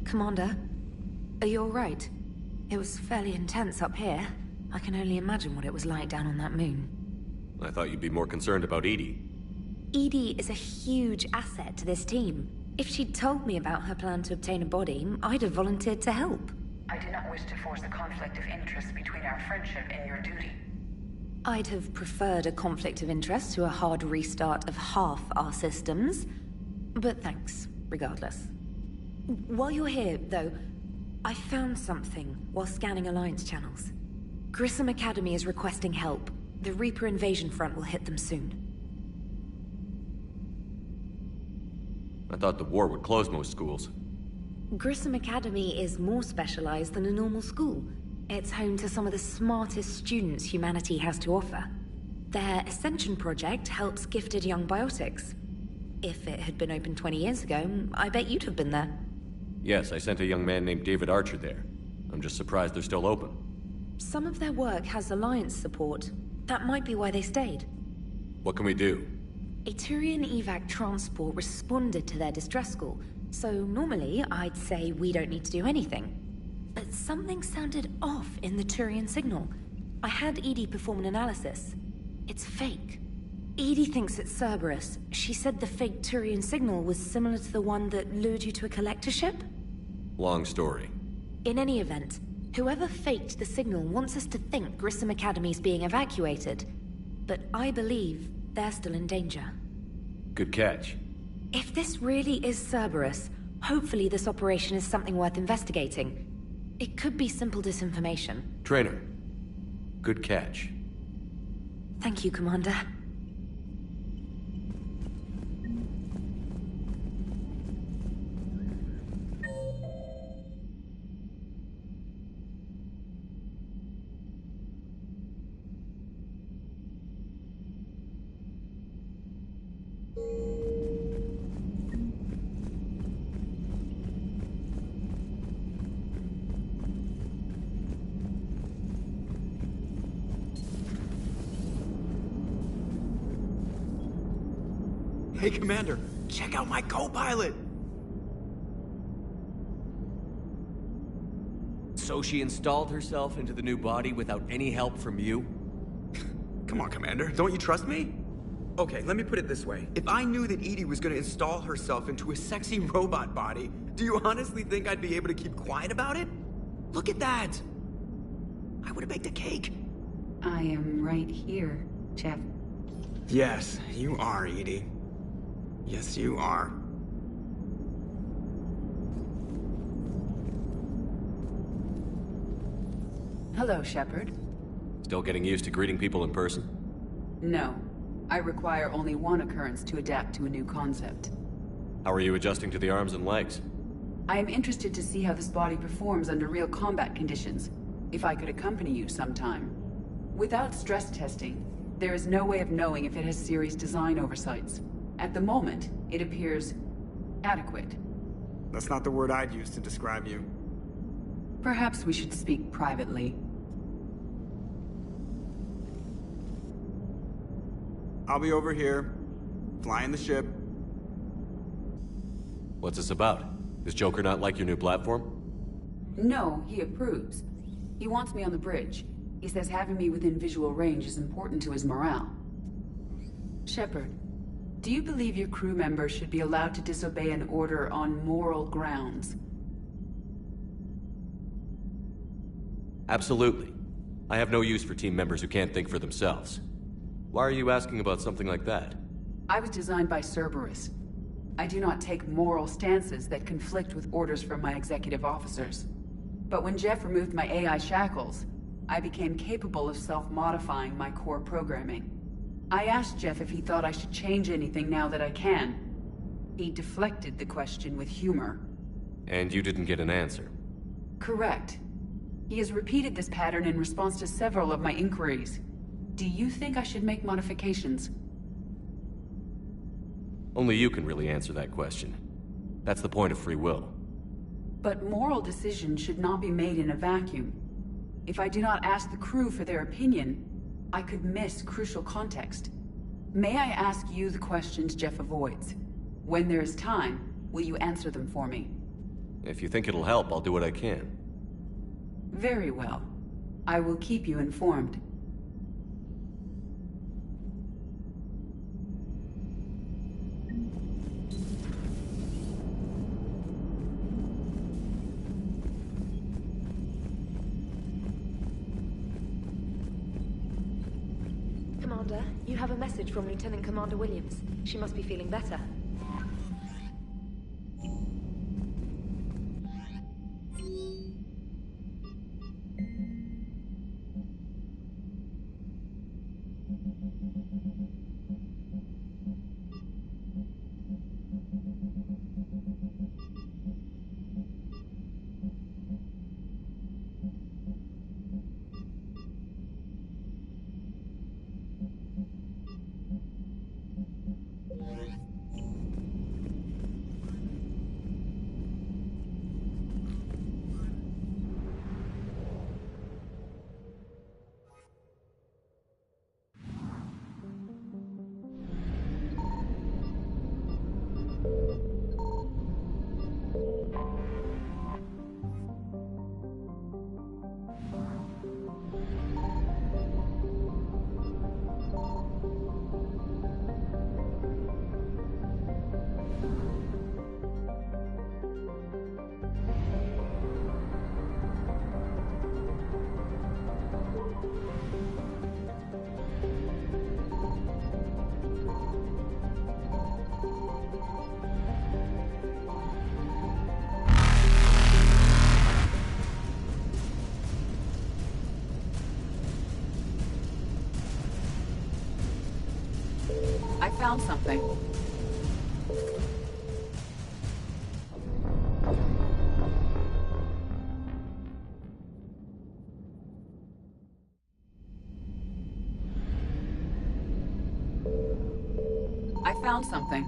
Commander, are you alright? It was fairly intense up here. I can only imagine what it was like down on that moon. I thought you'd be more concerned about Edie. Edie is a huge asset to this team. If she'd told me about her plan to obtain a body, I'd have volunteered to help. I do not wish to force a conflict of interest between our friendship and your duty. I'd have preferred a conflict of interest to a hard restart of half our systems. But thanks, regardless. While you're here, though, I found something while scanning Alliance channels. Grissom Academy is requesting help. The Reaper invasion front will hit them soon. I thought the war would close most schools. Grissom Academy is more specialized than a normal school. It's home to some of the smartest students humanity has to offer. Their Ascension project helps gifted young biotics. If it had been open 20 years ago, I bet you'd have been there. Yes, I sent a young man named David Archer there. I'm just surprised they're still open. Some of their work has Alliance support. That might be why they stayed. What can we do? A Turian evac transport responded to their distress call, so normally I'd say we don't need to do anything. But something sounded off in the Turian signal. I had Edie perform an analysis. It's fake. Edie thinks it's Cerberus. She said the fake Turian signal was similar to the one that lured you to a collector ship? Long story. In any event, whoever faked the signal wants us to think Grissom Academy's being evacuated. But I believe they're still in danger. Good catch. If this really is Cerberus, hopefully this operation is something worth investigating. It could be simple disinformation. Trainer. Good catch. Thank you, Commander. Hey, Commander, check out my co-pilot! So she installed herself into the new body without any help from you? Come on, Commander, don't you trust me? Okay, let me put it this way. If I knew that Edie was gonna install herself into a sexy robot body, do you honestly think I'd be able to keep quiet about it? Look at that! I would've baked a cake. I am right here, Jeff. Yes, you are, Edie. Yes, you are. Hello, Shepard. Still getting used to greeting people in person? No. I require only one occurrence to adapt to a new concept. How are you adjusting to the arms and legs? I am interested to see how this body performs under real combat conditions. If I could accompany you sometime. Without stress testing, there is no way of knowing if it has serious design oversights. At the moment, it appears adequate. That's not the word I'd use to describe you. Perhaps we should speak privately. I'll be over here, flying the ship. What's this about? Does Joker not like your new platform? No, he approves. He wants me on the bridge. He says having me within visual range is important to his morale. Shepard, do you believe your crew members should be allowed to disobey an order on moral grounds? Absolutely. I have no use for team members who can't think for themselves. Why are you asking about something like that? I was designed by Cerberus. I do not take moral stances that conflict with orders from my executive officers. But when Jeff removed my AI shackles, I became capable of self-modifying my core programming. I asked Jeff if he thought I should change anything now that I can. He deflected the question with humor. And you didn't get an answer? Correct. He has repeated this pattern in response to several of my inquiries. Do you think I should make modifications? Only you can really answer that question. That's the point of free will. But moral decisions should not be made in a vacuum. If I do not ask the crew for their opinion, I could miss crucial context. May I ask you the questions Jeff avoids? When there is time, will you answer them for me? If you think it'll help, I'll do what I can. Very well. I will keep you informed. Commander, you have a message from Lieutenant Commander Williams. She must be feeling better. I found something. I found something.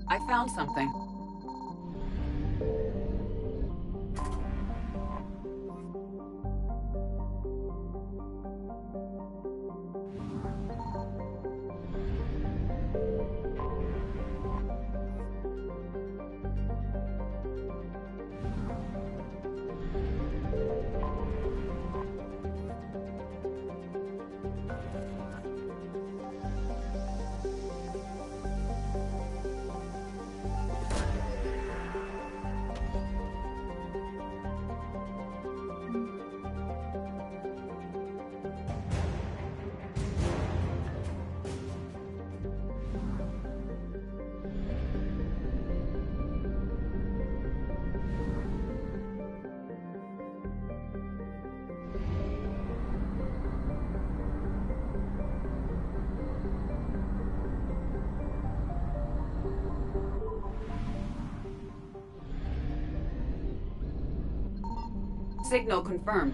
I found something. Signal confirmed.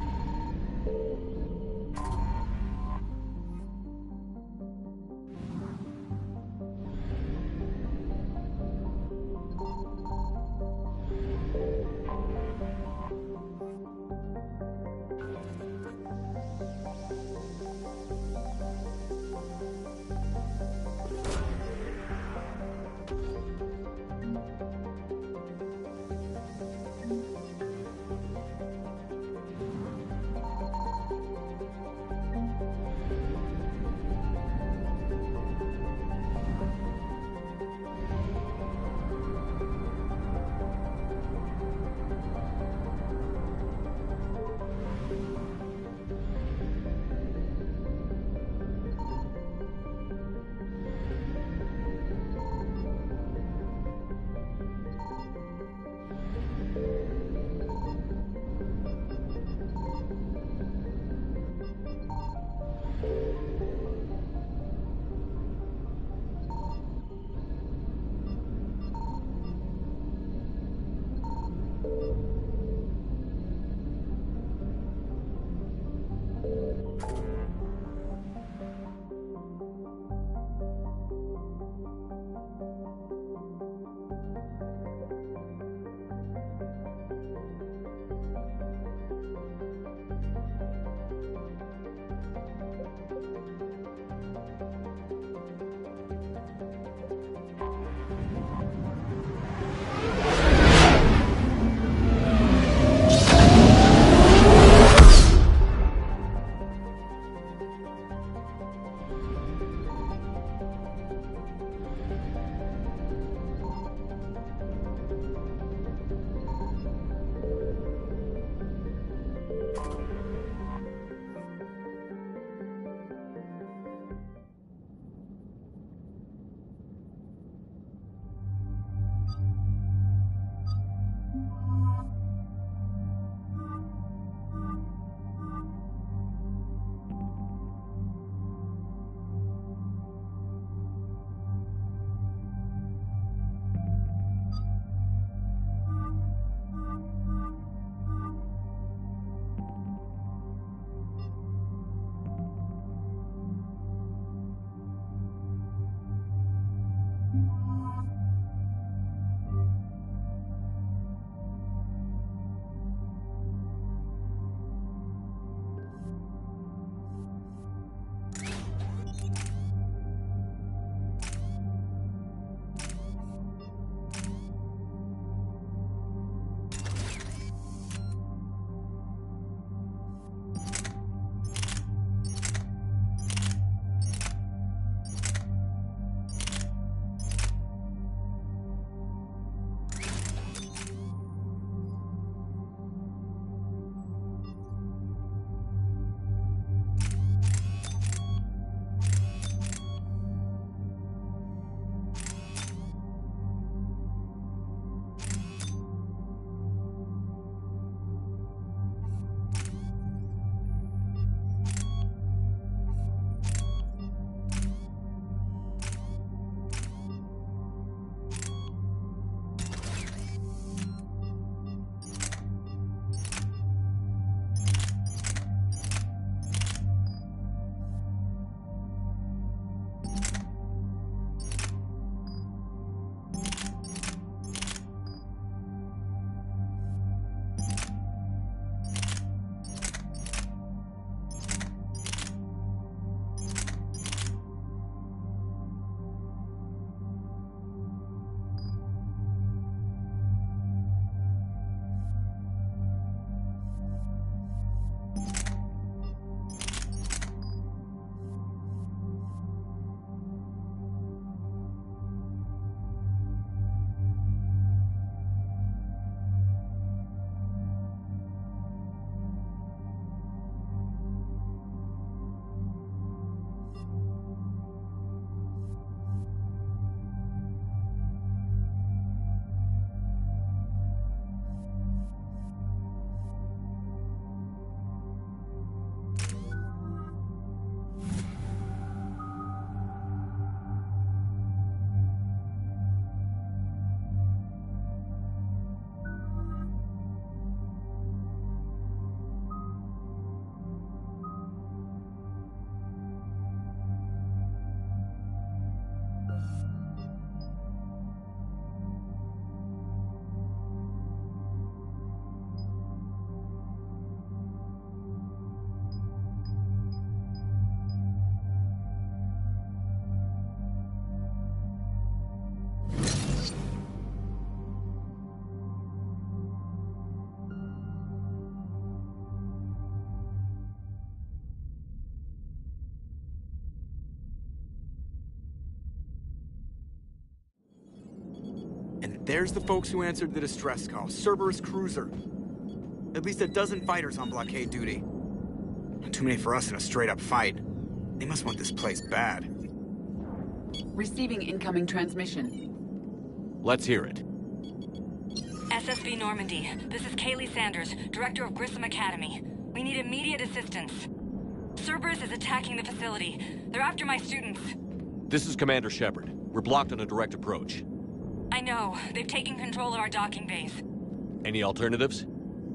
There's the folks who answered the distress call. Cerberus cruiser. At least a dozen fighters on blockade duty. Not too many for us in a straight-up fight. They must want this place bad. Receiving incoming transmission. Let's hear it. SSV Normandy, this is Kaylee Sanders, Director of Grissom Academy. We need immediate assistance. Cerberus is attacking the facility. They're after my students. This is Commander Shepard. We're blocked on a direct approach. I know. They've taken control of our docking base. Any alternatives?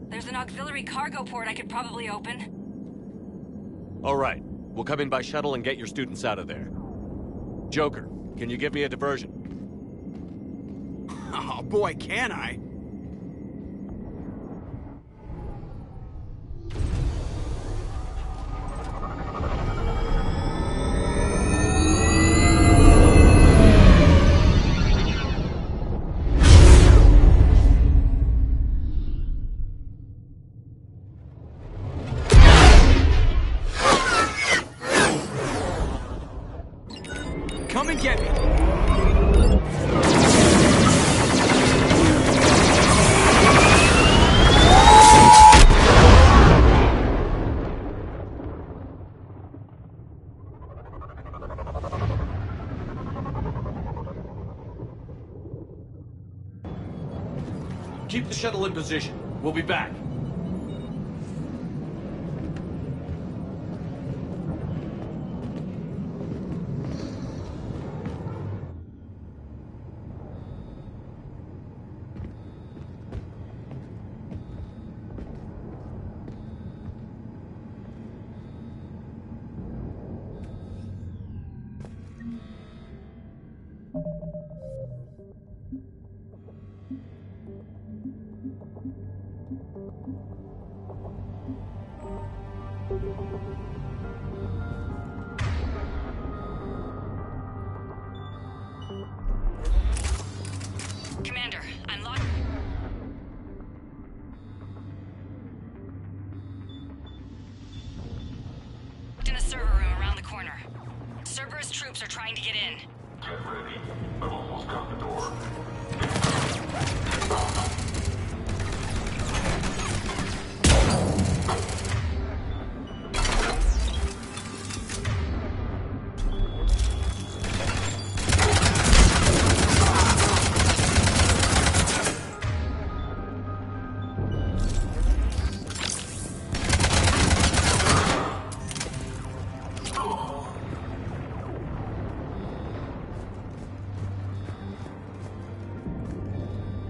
There's an auxiliary cargo port I could probably open. All right. We'll come in by shuttle and get your students out of there. Joker, can you give me a diversion? Oh boy, can I! Come and get me! Keep the shuttle in position. We'll be back. Commander, I'm locked in a server room around the corner. Cerberus troops are trying to get in. Get ready. I've almost got the door.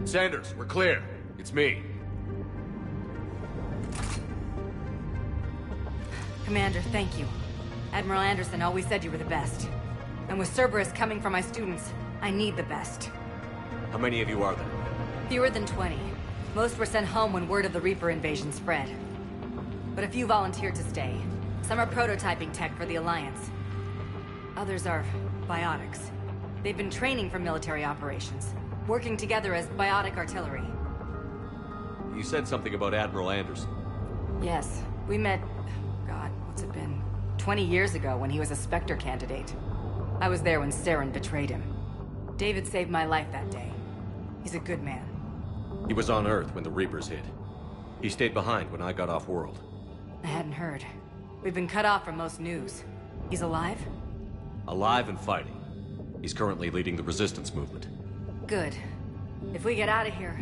Sanders, we're clear. It's me. Commander, thank you. Admiral Anderson always said you were the best. And with Cerberus coming for my students, I need the best. How many of you are there? Fewer than 20. Most were sent home when word of the Reaper invasion spread. But a few volunteered to stay. Some are prototyping tech for the Alliance. Others are biotics. They've been training for military operations, working together as biotic artillery. You said something about Admiral Anderson. Yes, we met, God, what's it been? 20 years ago when he was a Spectre candidate. I was there when Saren betrayed him. David saved my life that day. He's a good man. He was on Earth when the Reapers hit. He stayed behind when I got off world. I hadn't heard. We've been cut off from most news. He's alive? Alive and fighting. He's currently leading the resistance movement. Good. If we get out of here...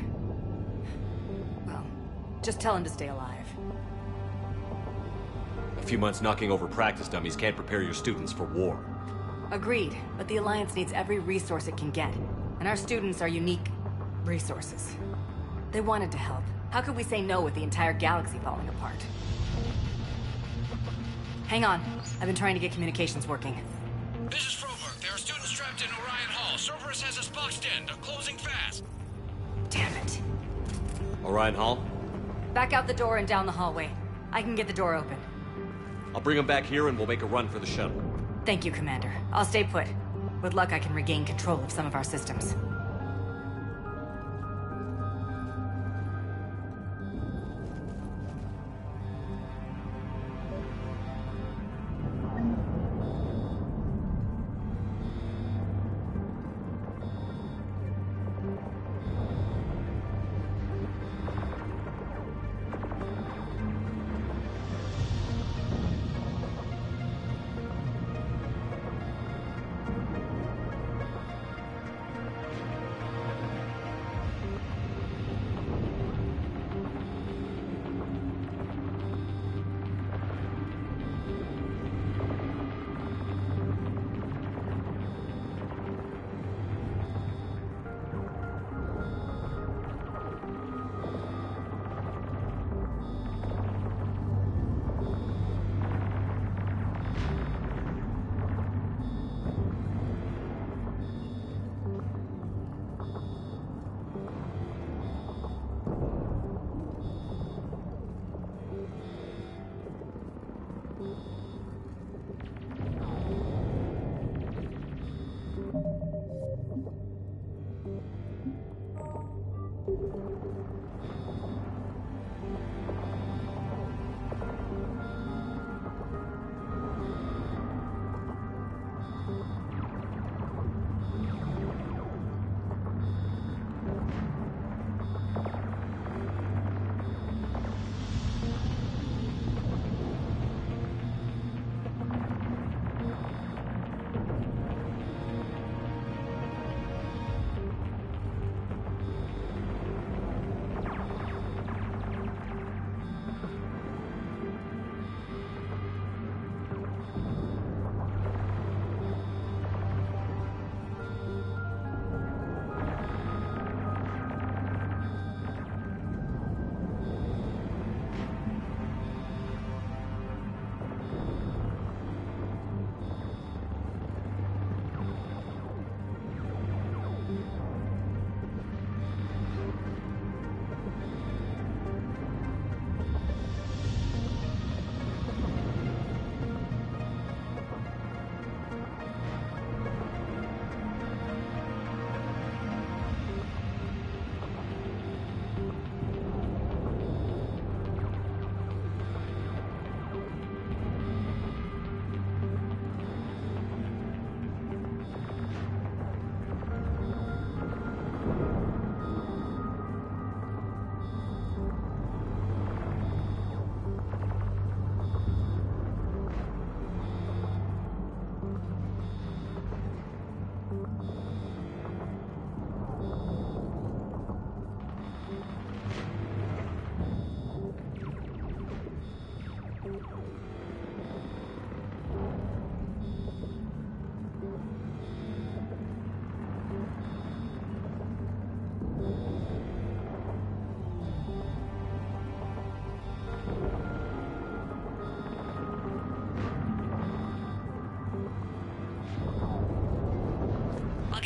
well, just tell him to stay alive. A few months knocking over practice dummies can't prepare your students for war. Agreed, but the Alliance needs every resource it can get. And our students are unique resources. They wanted to help. How could we say no with the entire galaxy falling apart? Hang on. I've been trying to get communications working. This is Froberg. There are students trapped in Orion Hall. Cerberus has us boxed in. They're closing fast. Damn it. Orion Hall? Back out the door and down the hallway. I can get the door open. I'll bring them back here and we'll make a run for the shuttle. Thank you, Commander. I'll stay put. With luck, I can regain control of some of our systems.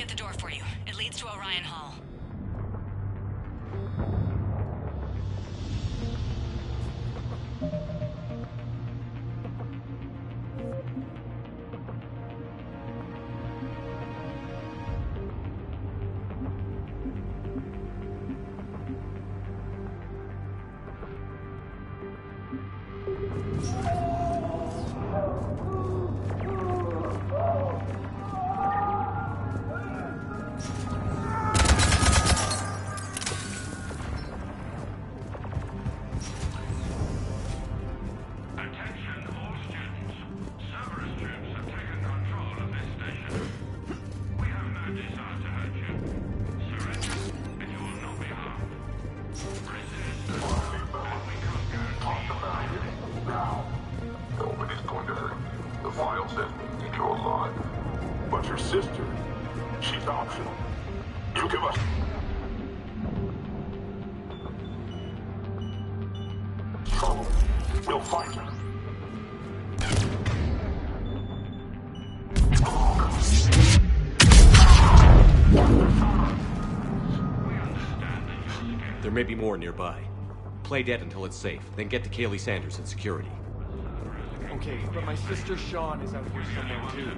the door for you. It leads to Orion Hall. There may be more nearby. Play dead until it's safe, then get to Kaylee Sanders at security. Okay, but my sister Sean is out here somewhere too.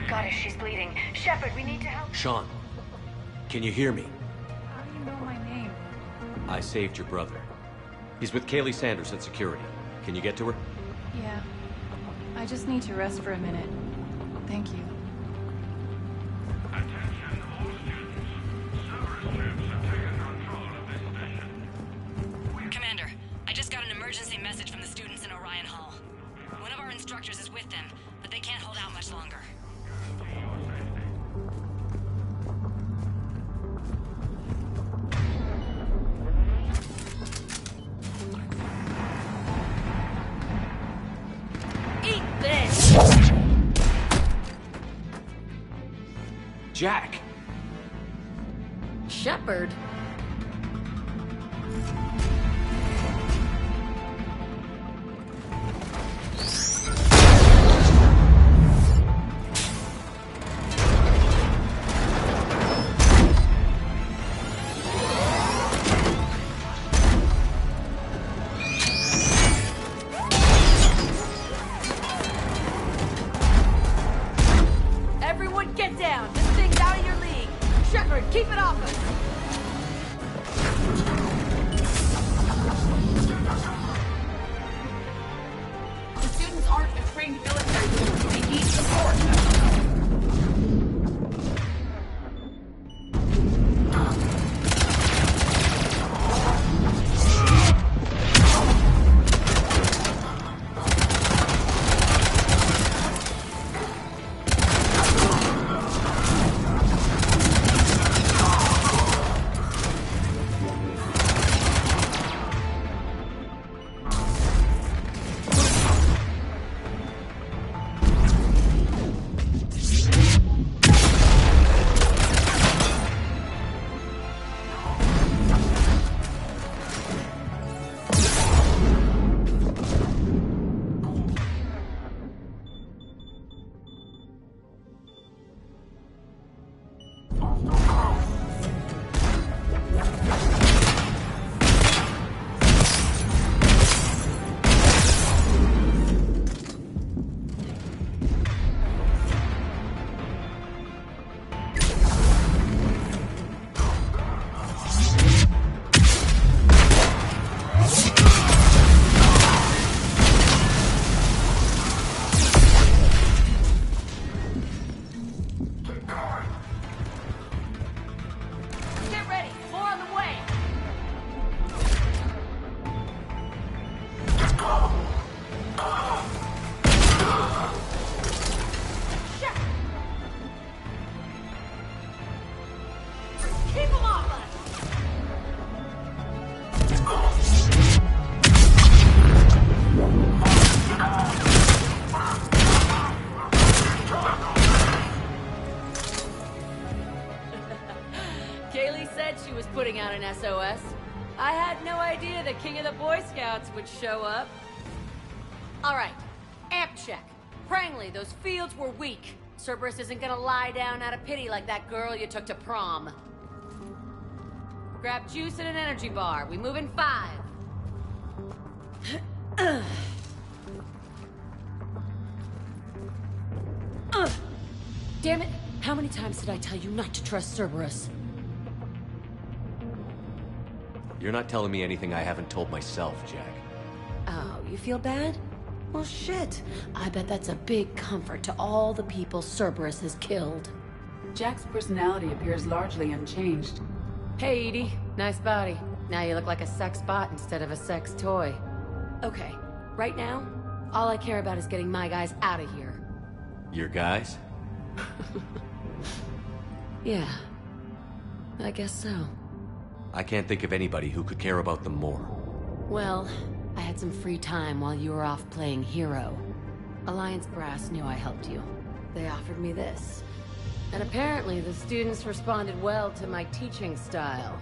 Goddess, she's bleeding. Shepard, we need to help. Sean, can you hear me? How do you know my name? I saved your brother. He's with Kaylee Sanders at security. Can you get to her? Yeah. I just need to rest for a minute. Thank you. Commander, I just got an emergency message from the students in Orion Hall. One of our instructors is with them, but they can't hold out much longer. Eat this! Jack! Shepard? Everyone get down! This thing's out of your league! Shepard, keep it off us! The students aren't a trained military unit. They need support. Get ready! More on the way! Keep them off us! Kaylee said she was putting out an SOS. I had no idea the king of the Boy Scouts would show up. All right, amp check. Prangley, those fields were weak. Cerberus isn't gonna lie down out of pity like that girl you took to prom. Grab juice and an energy bar. We move in 5. Damn it! How many times did I tell you not to trust Cerberus? You're not telling me anything I haven't told myself, Jack. Oh, you feel bad? Well, shit. I bet that's a big comfort to all the people Cerberus has killed. Jack's personality appears largely unchanged. Hey, Edie. Nice body. Now you look like a sex bot instead of a sex toy. Okay, right now, all I care about is getting my guys out of here. Your guys? Yeah. I guess so. I can't think of anybody who could care about them more. Well, I had some free time while you were off playing hero. Alliance Brass knew I helped you. They offered me this. And apparently the students responded well to my teaching style.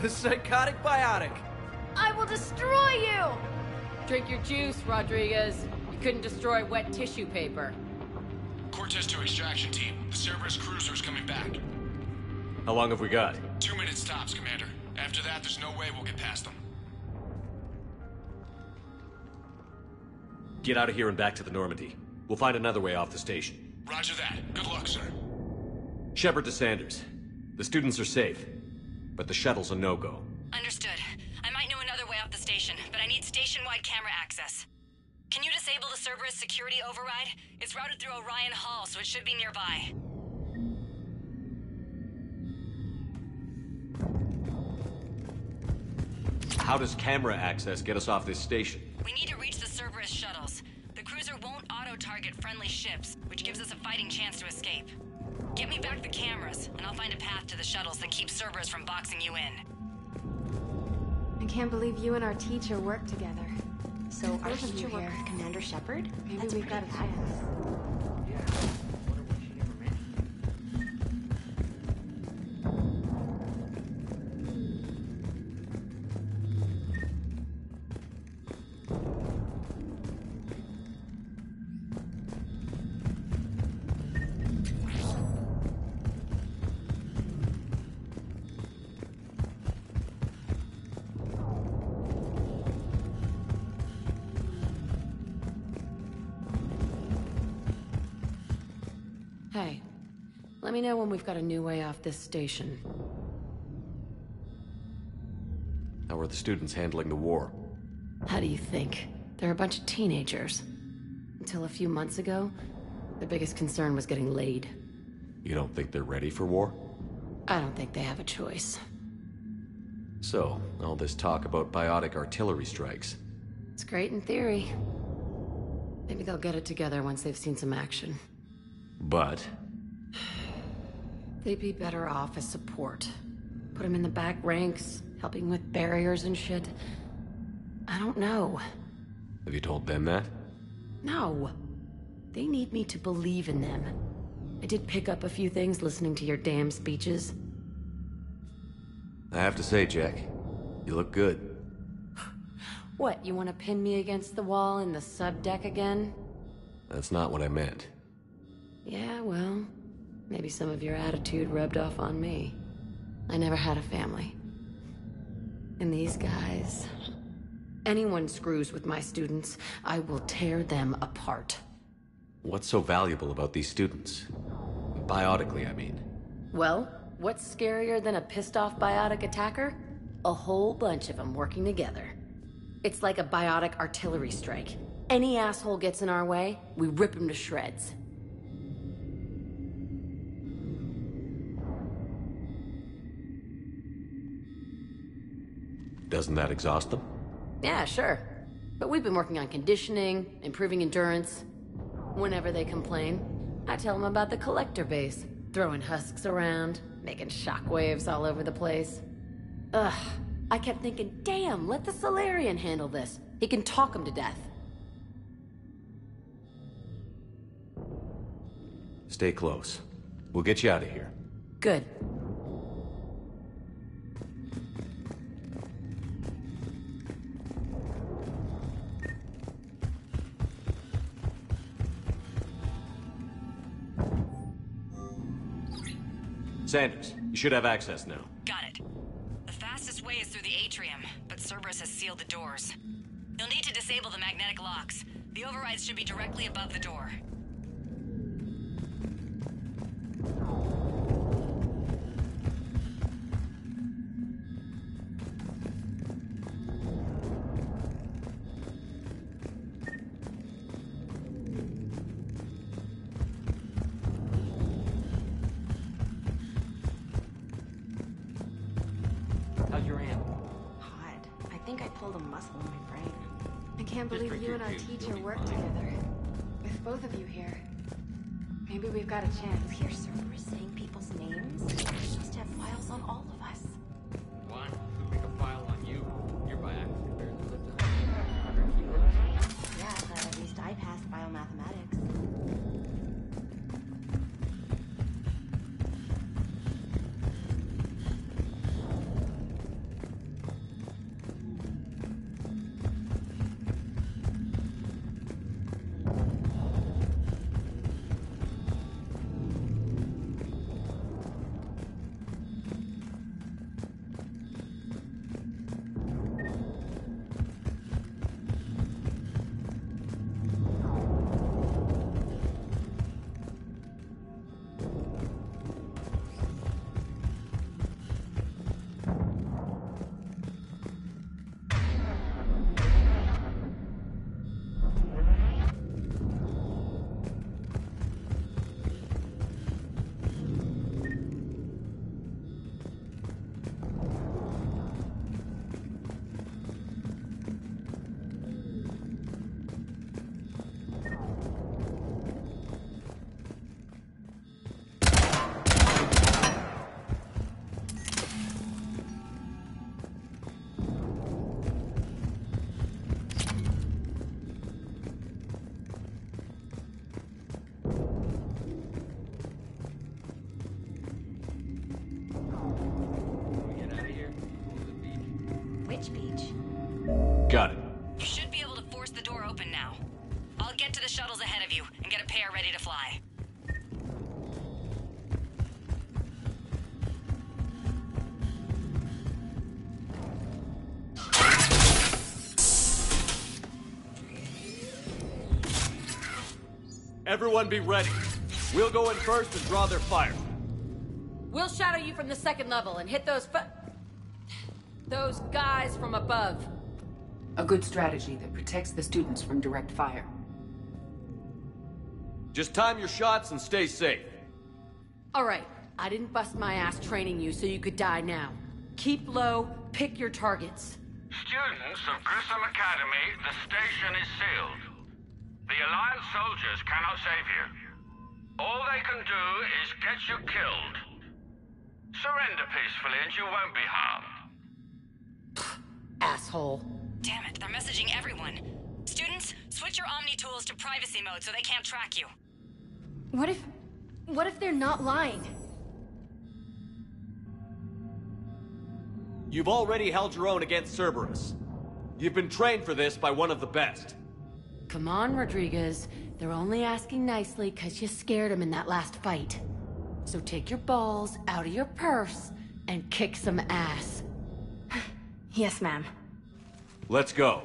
The psychotic biotic! I will destroy you! Drink your juice, Rodriguez. You couldn't destroy wet tissue paper. Cortez to extraction team. The Cerberus cruiser's coming back. How long have we got? 2 minutes tops, Commander. After that, there's no way we'll get past them. Get out of here and back to the Normandy. We'll find another way off the station. Roger that. Good luck, sir. Shepard to Sanders. The students are safe, but the shuttle's a no-go. Understood. I might know another way off the station, but I need station-wide camera access. Can you disable the Cerberus security override? It's routed through Orion Hall, so it should be nearby. How does camera access get us off this station? We need to reach the Cerberus shuttles. The cruiser won't auto-target friendly ships, which gives us a fighting chance to escape. Get me back the cameras, and I'll find a path to the shuttles that keep Cerberus from boxing you in. I can't believe you and our teacher work together. So our teacher worked with Commander Shepard? Maybe we've got a chance. Hey, let me know when we've got a new way off this station. How are the students handling the war? How do you think? They're a bunch of teenagers. Until a few months ago, their biggest concern was getting laid. You don't think they're ready for war? I don't think they have a choice. So, all this talk about biotic artillery strikes. It's great in theory. Maybe they'll get it together once they've seen some action. But? They'd be better off as support. Put them in the back ranks, helping with barriers and shit. I don't know. Have you told them that? No. They need me to believe in them. I did pick up a few things listening to your damn speeches. I have to say, Jack, you look good. What, you want to pin me against the wall in the subdeck again? That's not what I meant. Yeah, well, maybe some of your attitude rubbed off on me. I never had a family. And these guys... Anyone screws with my students, I will tear them apart. What's so valuable about these students? Biotically, I mean. Well, what's scarier than a pissed-off biotic attacker? A whole bunch of them working together. It's like a biotic artillery strike. Any asshole gets in our way, we rip him to shreds. Doesn't that exhaust them? Yeah, sure. But we've been working on conditioning, improving endurance. Whenever they complain, I tell them about the collector base, throwing husks around, making shockwaves all over the place. Ugh, I kept thinking, damn, let the Solarian handle this. He can talk them to death. Stay close. We'll get you out of here. Good. Sanders, you should have access now. Got it. The fastest way is through the atrium, but Cerberus has sealed the doors. You'll need to disable the magnetic locks. The overrides should be directly above the door. How's your aunt? Hot. I think I pulled a muscle in my brain. I can't believe you and our teacher work together. With both of you here. Maybe we've got a chance. Hear Cerberus saying people's names? She must have files on all of us. Why? Who make a file on you? You're by accident barely lived up. Yeah, but at least I passed biomathematics. get to the shuttles ahead of you and get a pair ready to fly. Everyone be ready. We'll go in first and draw their fire. We'll shadow you from the second level and hit those guys from above. A good strategy that protects the students from direct fire. Just time your shots and stay safe. All right, I didn't bust my ass training you so you could die now. Keep low, pick your targets. Students of Grissom Academy, the station is sealed. The Alliance soldiers cannot save you. All they can do is get you killed. Surrender peacefully and you won't be harmed. Asshole. Damn it, they're messaging everyone. Students, switch your Omni tools to privacy mode so they can't track you. What if they're not lying? You've already held your own against Cerberus. You've been trained for this by one of the best. Come on, Rodriguez. They're only asking nicely because you scared them in that last fight. So take your balls out of your purse and kick some ass. Yes, ma'am. Let's go.